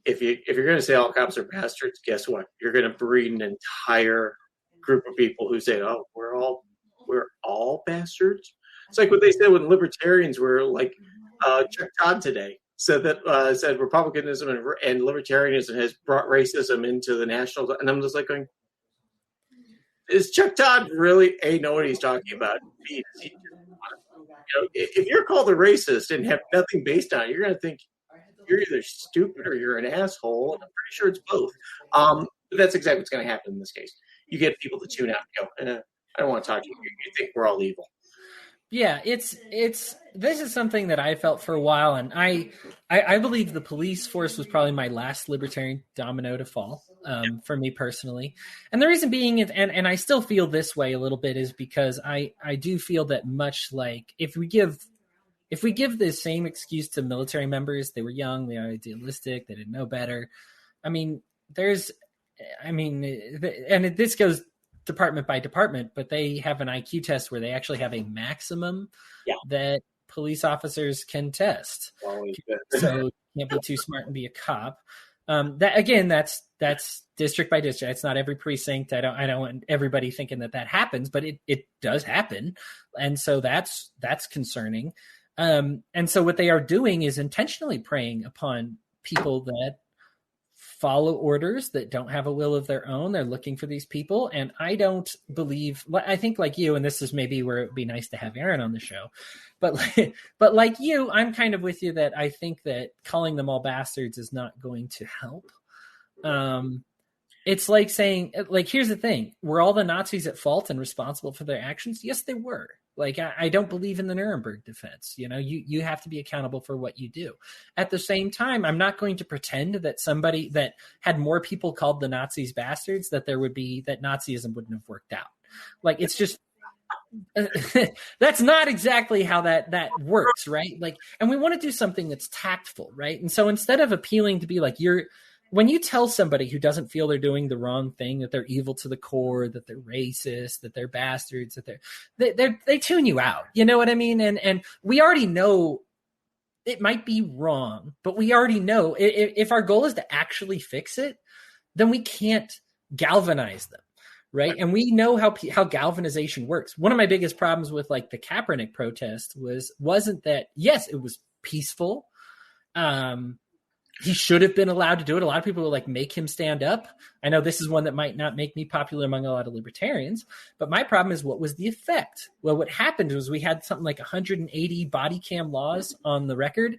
if you're going to say all cops are bastards, guess what? You're going to breed an entire group of people who say, "Oh, we're all bastards." It's like what they said when Libertarians were like, Chuck Todd today said Republicanism and Libertarianism has brought racism into the national. And I'm just like going, is Chuck Todd really know what he's talking about? If you're called a racist and have nothing based on it, you're going to think you're either stupid or you're an asshole. And I'm pretty sure it's both. But that's exactly what's going to happen in this case. You get people to tune out and go, I don't want to talk to you. You think we're all evil. Yeah, this is something that I felt for a while, and I believe the police force was probably my last libertarian domino to fall, for me personally. And the reason being, and I still feel this way a little bit, is because I do feel that, much like if we give the same excuse to military members, they were young, they are idealistic, they didn't know better. This goes department by department, but they have an IQ test where they actually have a maximum that police officers can test. So you can't be too smart and be a cop. That's district by district. It's not every precinct. I don't want everybody thinking that happens, but it does happen. And so that's concerning. And so what they are doing is intentionally preying upon people that follow orders, that don't have a will of their own. They're looking for these people. And I think like you, and this is maybe where it would be nice to have Aaron on the show, but like you, I'm kind of with you that I think that calling them all bastards is not going to help. It's like saying, like, here's the thing. Were all the Nazis at fault and responsible for their actions? Yes, they were. Like, I don't believe in the Nuremberg defense. You have to be accountable for what you do. At the same time, I'm not going to pretend that somebody that had more people called the Nazis bastards, that Nazism wouldn't have worked out. Like, it's just, that's not exactly how that works, right? Like, and we want to do something that's tactful, right? And so instead of appealing to be like, when you tell somebody who doesn't feel they're doing the wrong thing, that they're evil to the core, that they're racist, that they're bastards, that they tune you out. You know what I mean? And we already know it might be wrong, but we already know if our goal is to actually fix it, then we can't galvanize them. Right. And we know how galvanization works. One of my biggest problems with like the Kaepernick protest wasn't that, yes, it was peaceful. He should have been allowed to do it. A lot of people will like make him stand up. I know this is one that might not make me popular among a lot of libertarians, but my problem is, what was the effect? Well, what happened was we had something like 180 body cam laws on the record,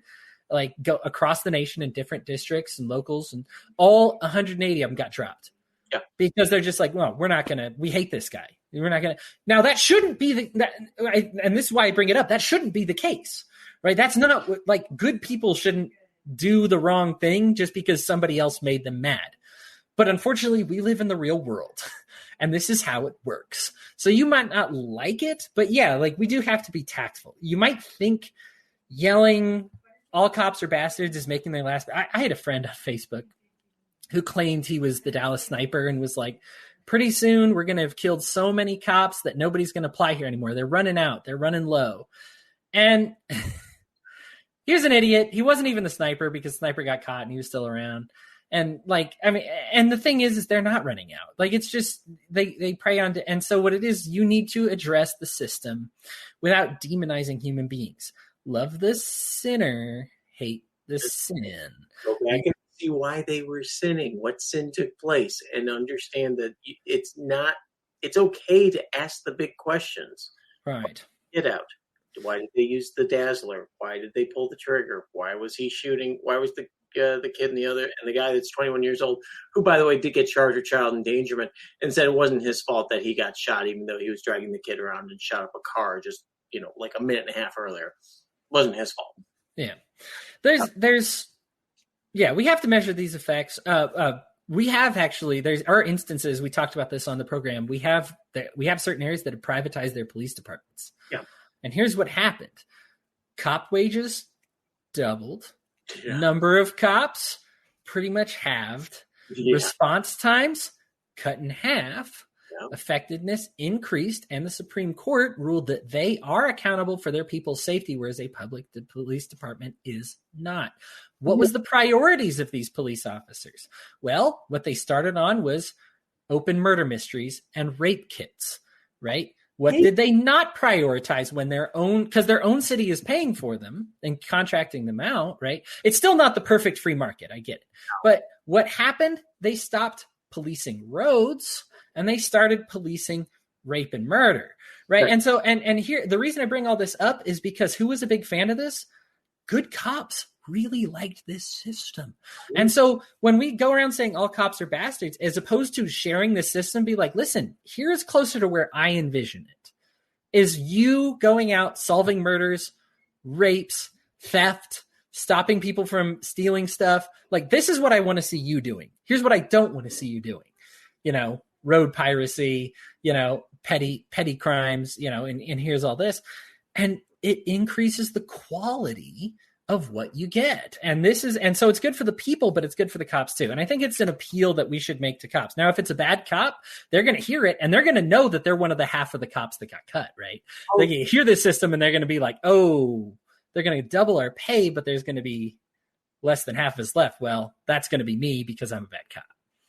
like go across the nation in different districts and locals, and all 180 of them got dropped. Yeah. Because they're just like, well, we hate this guy. We're not going to. Now, that shouldn't be and this is why I bring it up. That shouldn't be the case, right? That's not like, good people shouldn't do the wrong thing just because somebody else made them mad. But unfortunately, we live in the real world, and this is how it works. So you might not like it, but yeah, like, we do have to be tactful. You might think yelling all cops are bastards is making their last. I had a friend on Facebook who claimed he was the Dallas sniper and was like, pretty soon we're going to have killed so many cops that nobody's going to apply here anymore. They're running out. They're running low. And here's an idiot. He wasn't even the sniper, because the sniper got caught and he was still around. And like, I mean, and the thing is they're not running out. Like, it's just, they prey on to, and so what it is, you need to address the system without demonizing human beings. Love the sinner, hate the sin. Go back and see why they were sinning, what sin took place, and understand that it's okay to ask the big questions. Right. Get out. Why did they use the Dazzler? Why did they pull the trigger? Why was he shooting? Why was the kid and the guy that's 21 years old, who, by the way, did get charged with child endangerment, and said it wasn't his fault that he got shot, even though he was dragging the kid around and shot up a car just, like a minute and a half earlier. It wasn't his fault. Yeah. Yeah, we have to measure these effects. We have actually, there are instances, we talked about this on the program. We have certain areas that have privatized their police departments. Yeah. And here's what happened. Cop wages doubled. Yeah. Number of cops pretty much halved. Yeah. Response times cut in half. Yeah. Effectiveness increased, and the Supreme Court ruled that they are accountable for their people's safety, whereas a public police department is not. What was the priorities of these police officers? Well, what they started on was open murder mysteries and rape kits, right? What did they not prioritize when because their own city is paying for them and contracting them out, right? It's still not the perfect free market, I get it. But what happened? They stopped policing roads and they started policing rape and murder, right? And so, and here, the reason I bring all this up is because who was a big fan of this? Good cops really liked this system. And so when we go around saying all cops are bastards, as opposed to sharing the system, be like, listen, here's closer to where I envision it, is you going out, solving murders, rapes, theft, stopping people from stealing stuff. Like, this is what I want to see you doing. Here's what I don't want to see you doing. Road piracy, petty crimes, and here's all this. And it increases the quality of what you get. And so it's good for the people, but it's good for the cops too. And I think it's an appeal that we should make to cops. Now, if it's a bad cop, they're going to hear it and they're going to know that they're one of the half of the cops that got cut, right? Oh. They're going to hear this system and they're going to be like, oh, they're going to double our pay, but there's going to be less than half of us left. Well, that's going to be me because I'm a bad cop.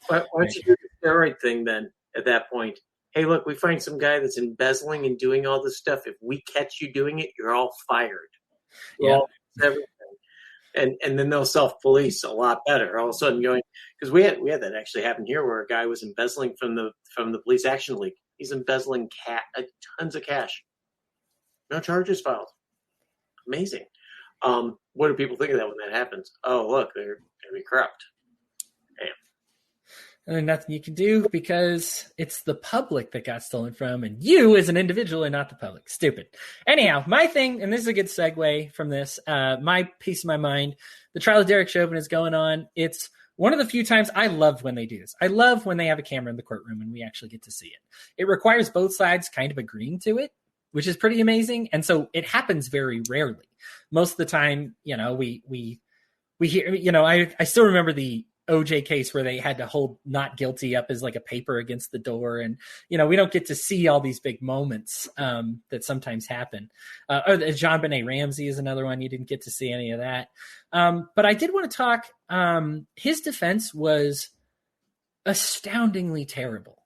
Why don't you do the steroid thing then at that point? Hey, look, we find some guy that's embezzling and doing all this stuff. If we catch you doing it, you're all fired. Everything. And then they'll self-police a lot better. All of a sudden going, because we had that actually happen here where a guy was embezzling from the Police Action League. He's embezzling tons of cash. No charges filed. Amazing. What do people think of that when that happens? Oh, look, they're going to be corrupt. Damn. And then nothing you can do because it's the public that got stolen from, and you as an individual are not the public. Stupid. Anyhow, my thing, and this is a good segue from this, my piece of my mind, the trial of Derek Chauvin is going on. It's one of the few times I love when they do this. I love when they have a camera in the courtroom and we actually get to see it. It requires both sides kind of agreeing to it, which is pretty amazing. And so it happens very rarely. Most of the time, we hear, I still remember the OJ case where they had to hold not guilty up as like a paper against the door. And, we don't get to see all these big moments that sometimes happen. Or JonBenet Ramsey is another one. You didn't get to see any of that. But I did want to talk, his defense was astoundingly terrible.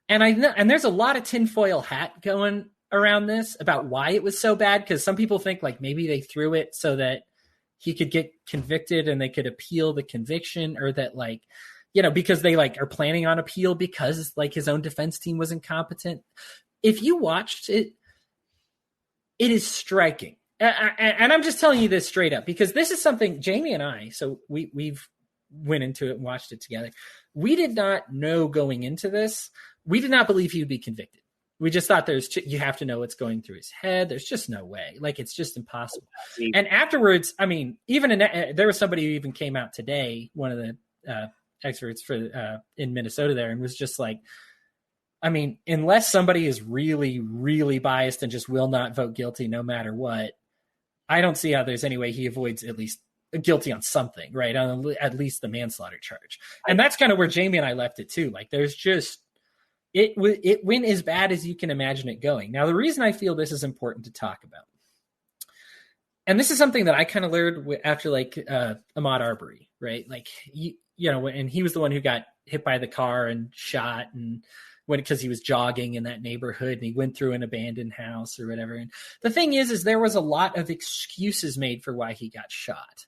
And there's a lot of tinfoil hat going around this about why it was so bad. Because some people think like maybe they threw it so that he could get convicted and they could appeal the conviction, or that like, because they like are planning on appeal because like his own defense team was incompetent. If you watched it, it is striking. And I'm just telling you this straight up because this is something Jamie and I, so we've went into it and watched it together. We did not know going into this. We did not believe he would be convicted. We just thought you have to know what's going through his head. There's just no way. Like, it's just impossible. And afterwards, I mean, there was somebody who even came out today, one of the experts in Minnesota there, and was just like, I mean, unless somebody is really, really biased and just will not vote guilty no matter what, I don't see how there's any way he avoids at least guilty on something, right? On at least the manslaughter charge. And that's kind of where Jamie and I left it too. Like, there's just, it went as bad as you can imagine it going. Now, the reason I feel this is important to talk about, and this is something that I kind of learned after like Ahmaud Arbery, right? Like, and he was the one who got hit by the car and shot, and because he was jogging in that neighborhood and he went through an abandoned house or whatever. And the thing is there was a lot of excuses made for why he got shot.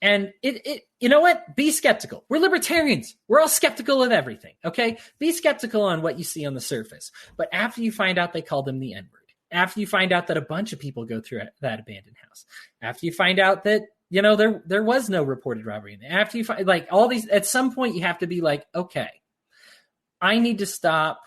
And you know what? Be skeptical. We're libertarians. We're all skeptical of everything. Okay. Be skeptical on what you see on the surface. But after you find out they called him the N-word, after you find out that a bunch of people go through that abandoned house, after you find out that, there was no reported robbery in there, after you find like all these, at some point you have to be like, okay, I need to stop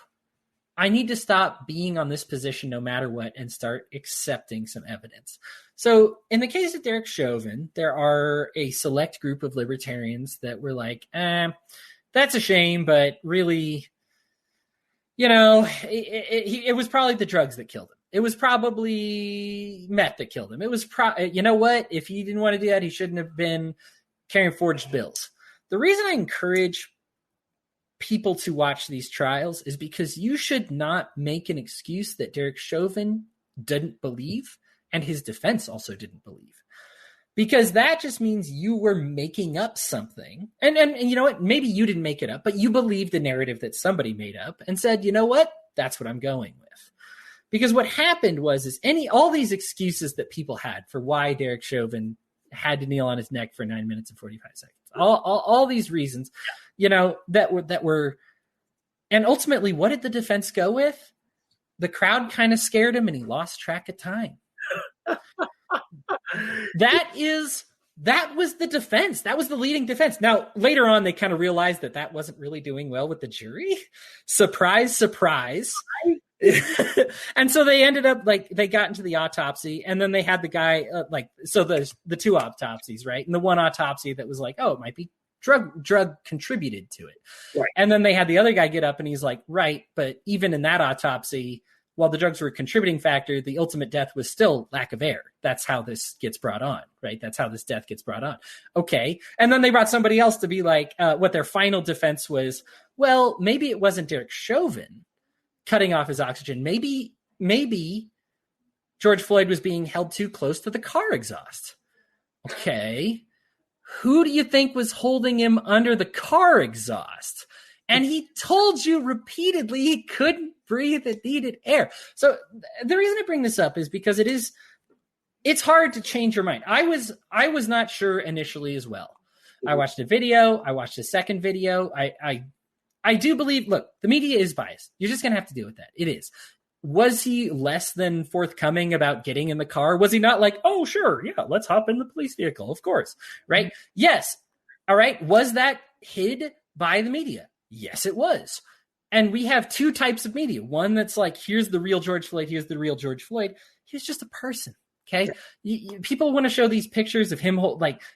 being on this position no matter what and start accepting some evidence. So in the case of Derek Chauvin, there are a select group of libertarians that were like, that's a shame, but really, it was probably the drugs that killed him. It was probably meth that killed him. It was, you know what? If he didn't want to do that, he shouldn't have been carrying forged bills. The reason I encourage people to watch these trials is because you should not make an excuse that Derek Chauvin didn't believe and his defense also didn't believe, because that just means you were making up something. And you know what? Maybe you didn't make it up, but you believed the narrative that somebody made up and said, you know what? That's what I'm going with. Because what happened was all these excuses that people had for why Derek Chauvin had to kneel on his neck for 9 minutes and 45 seconds, all these reasons, that were, and ultimately, what did the defense go with? The crowd kind of scared him and he lost track of time. That was the defense. That was the leading defense. Now, later on, they kind of realized that wasn't really doing well with the jury. Surprise, surprise. And so they ended up they got into the autopsy, and then they had the guy so there's the two autopsies, right? And the one autopsy that was like, oh, it might be drug contributed to it. Right. And then they had the other guy get up and he's like, right, but even in that autopsy, while the drugs were a contributing factor, the ultimate death was still lack of air. That's how this gets brought on, right? That's how this death gets brought on. Okay. And then they brought somebody else to be like, what their final defense was, well, maybe it wasn't Derek Chauvin cutting off his oxygen. Maybe George Floyd was being held too close to the car exhaust. Okay. Who do you think was holding him under the car exhaust? And he told you repeatedly he couldn't breathe and needed air. So the reason I bring this up is because it's hard to change your mind. I was not sure initially as well. I watched a video. I watched a second video. I do believe, look, the media is biased. You're just going to have to deal with that. It is. Was he less than forthcoming about getting in the car? Was he not like, oh, sure, yeah, let's hop in the police vehicle, of course, right? Mm-hmm. Yes. All right. Was that hid by the media? Yes, it was. And we have two types of media. One that's like, here's the real George Floyd. Here's the real George Floyd. He's just a person. Okay. Yeah. People want to show these pictures of him,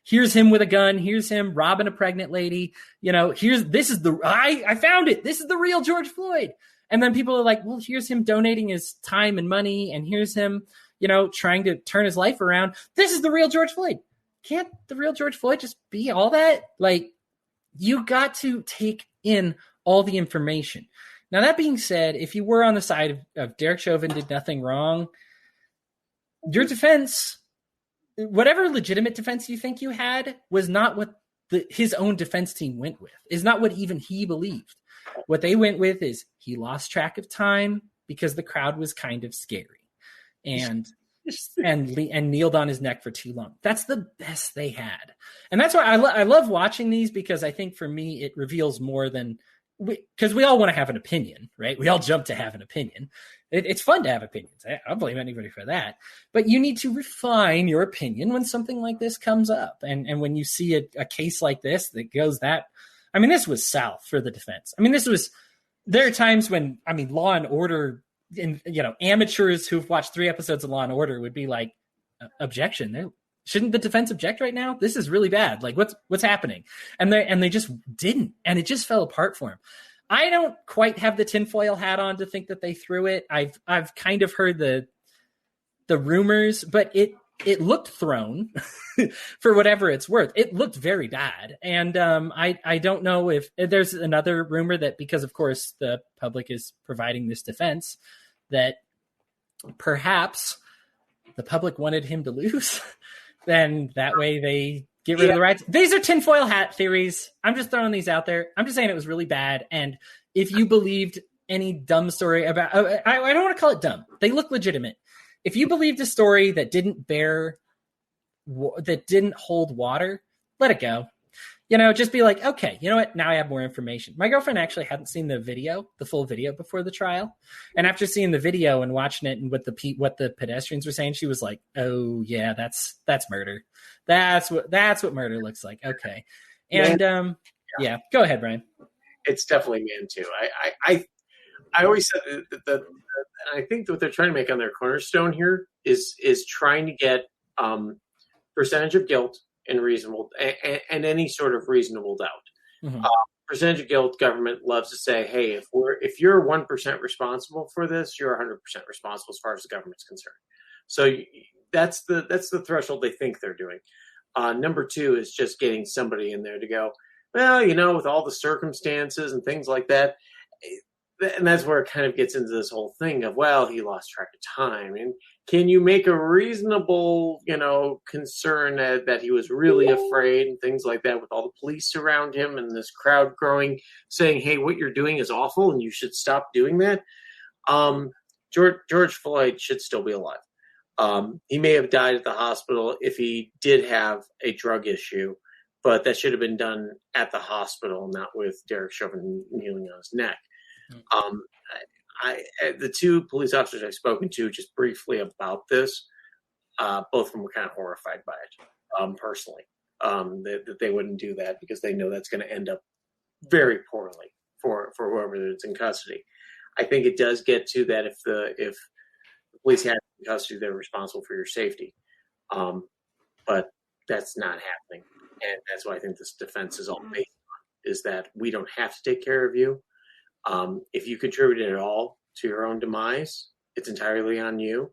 here's him with a gun. Here's him robbing a pregnant lady. I found it. This is the real George Floyd. And then people are like, well, here's him donating his time and money, and here's him, trying to turn his life around. This is the real George Floyd. Can't the real George Floyd just be all that? Like, you got to take in all the information. Now, that being said, if you were on the side of Derek Chauvin did nothing wrong, your defense, whatever legitimate defense you think you had, was not what his own defense team went with, is not what even he believed. What they went with is he lost track of time because the crowd was kind of scary and kneeled on his neck for too long. That's the best they had. And that's why I love watching these, because I think for me, it reveals more than, because we all want to have an opinion, right? We all jump to have an opinion. It's fun to have opinions. I don't blame anybody for that. But you need to refine your opinion when something like this comes up. And when you see a case like this that goes that, I mean, this was south for the defense. I mean, there are times when, I mean, Law and Order, amateurs who've watched 3 episodes of Law and Order would be like, objection. Shouldn't the defense object right now? This is really bad. Like, what's happening? And they just didn't. And it just fell apart for him. I don't quite have the tinfoil hat on to think that they threw it. I've kind of heard the rumors, but it looked thrown for whatever it's worth. It looked very bad. And I don't know if there's another rumor that, because of course the public is providing this defense, that perhaps the public wanted him to lose. Then that way they get rid of the rights. These are tinfoil hat theories. I'm just throwing these out there. I'm just saying it was really bad. And if you believed any dumb story about, I don't want to call it dumb. They look legitimate. If you believed a story that didn't hold water, let it go. Just be like, okay, you know what? Now I have more information. My girlfriend actually hadn't seen the full video before the trial. And after seeing the video and watching it and what the pedestrians were saying, she was like, oh yeah, that's murder. That's what murder looks like. Okay. And yeah, go ahead, Brian. It's definitely man too. I always said that I think what they're trying to make on their cornerstone here is trying to get percentage of guilt and reasonable and any sort of reasonable doubt. Mm-hmm. Percentage of guilt, government loves to say, hey, if you're 1% responsible for this, you're 100% responsible as far as the government's concerned. So that's the threshold they think they're doing. Number 2 is just getting somebody in there to go, well, with all the circumstances and things like that. And that's where it kind of gets into this whole thing of, well, he lost track of time. And can you make a reasonable, concern that he was really afraid and things like that with all the police around him and this crowd growing, saying, hey, what you're doing is awful and you should stop doing that. George Floyd should still be alive. He may have died at the hospital if he did have a drug issue, but that should have been done at the hospital, not with Derek Chauvin kneeling on his neck. The 2 police officers I've spoken to just briefly about this, both of them were kind of horrified by it, personally, that they wouldn't do that because they know that's going to end up very poorly for whoever is in custody. I think it does get to that if the police had in custody, they're responsible for your safety. But that's not happening. And that's why I think this defense is all based on, is that we don't have to take care of you. If you contributed at all to your own demise, it's entirely on you.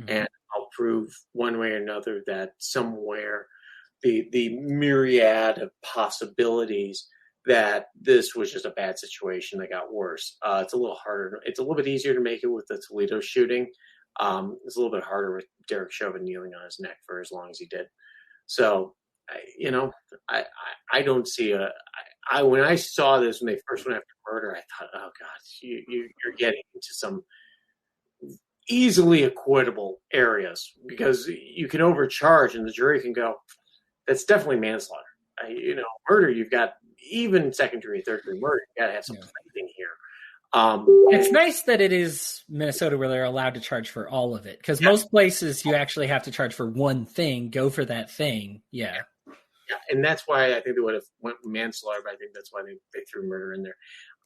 Mm-hmm. And I'll prove one way or another that somewhere the myriad of possibilities that this was just a bad situation that got worse. It's a little harder. It's a little bit easier to make it with the Toledo shooting. It's a little bit harder with Derek Chauvin kneeling on his neck for as long as he did. So, I don't see when I saw this when they first went after murder, I thought, oh God, you're getting into some easily acquittable areas because you can overcharge and the jury can go, that's definitely manslaughter. Murder, you've got even second degree, third degree murder. You got to have some planning here. It's nice that it is Minnesota where they're allowed to charge for all of it because most places you actually have to charge for one thing, go for that thing. Yeah. Yeah, and that's why I think they would have went manslaughter, but I think that's why they threw murder in there.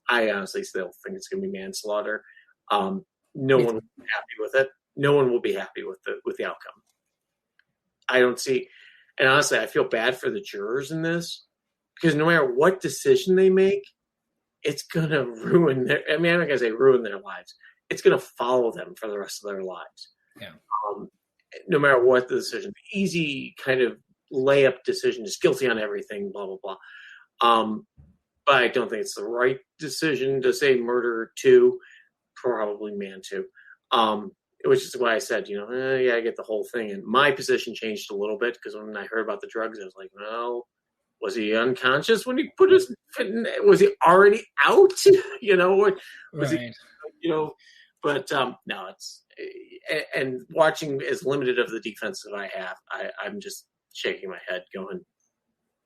I honestly still think it's going to be manslaughter. No one will be happy with it. No one will be happy with the outcome. I don't see, and honestly, I feel bad for the jurors in this because no matter what decision they make, it's going to ruin their, I mean, I'm not going to say ruin their lives. It's going to follow them for the rest of their lives. Yeah. No matter what the decision, the easy kind of layup decision is guilty on everything, blah, blah, blah. But I don't think it's the right decision to say murder two, probably man two. Which is why I said, I get the whole thing. And my position changed a little bit because when I heard about the drugs, I was like, well, was he unconscious when he put his, was he already out? Was right. he, but no, it's, and watching as limited of the defense that I have, I'm just shaking my head going,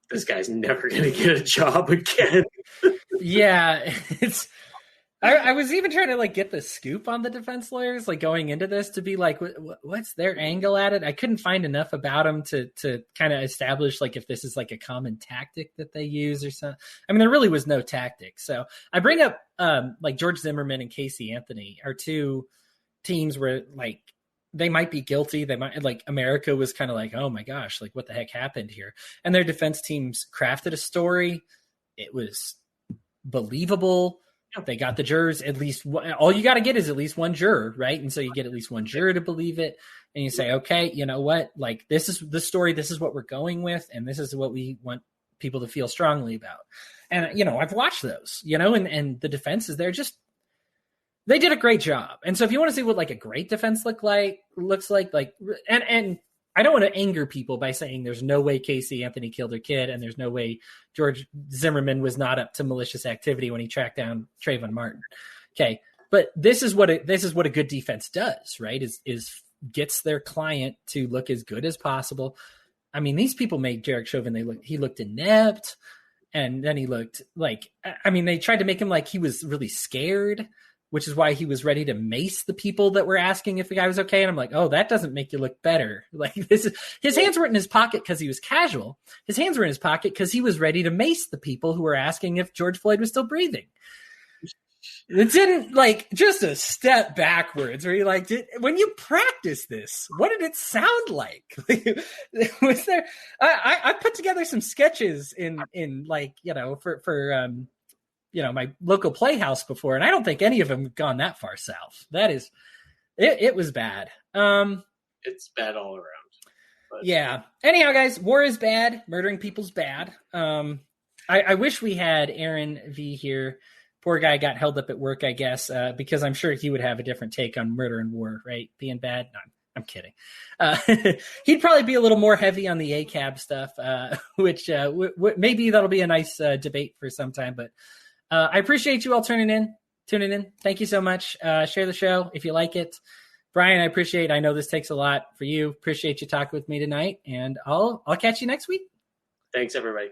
this guy's never going to get a job again. Yeah, it's, I was even trying to get the scoop on the defense lawyers, going into this to be like, what's their angle at it? I couldn't find enough about them to kind of establish if this is a common tactic that they use or something. I mean, there really was no tactic. So I bring up George Zimmerman and Casey Anthony are two teams where they might be guilty. They might America was kind of oh my gosh, what the heck happened here? And their defense teams crafted a story. It was believable. They got the jurors, at least all you got to get is at least one juror, right? And so you get at least one juror to believe it. And you say, okay, you know what? This is the story. This is what we're going with. And this is what we want people to feel strongly about. And, I've watched those, and the defense is there. They did a great job. And so if you want to see what a great defense looks like, and I don't want to anger people by saying there's no way Casey Anthony killed her kid, and there's no way George Zimmerman was not up to malicious activity when he tracked down Trayvon Martin. Okay, but this is what a good defense does, right? Is gets their client to look as good as possible. I mean, these people made Derek Chauvin. He looked inept, and then he looked they tried to make him he was really scared, which is why he was ready to mace the people that were asking if the guy was okay. And I'm like, oh, that doesn't make you look better. His hands weren't in his pocket because he was casual. His hands were in his pocket because he was ready to mace the people who were asking if George Floyd was still breathing. It didn't just a step backwards where you're when you practice this, what did it sound like? Was there, I put together some sketches in for my local playhouse before, and I don't think any of them have gone that far south. That is, it was bad. It's bad all around. But. Yeah. Anyhow, guys, war is bad. Murdering people's bad. I wish we had Aaron V here. Poor guy got held up at work, I guess, because I'm sure he would have a different take on murder and war, right? Being bad. No, I'm kidding. He'd probably be a little more heavy on the ACAB stuff, which maybe that'll be a nice debate for some time, but I appreciate you all tuning in. Thank you so much. Share the show if you like it. Brian, I know this takes a lot for you. Appreciate you talking with me tonight, and I'll catch you next week. Thanks, everybody.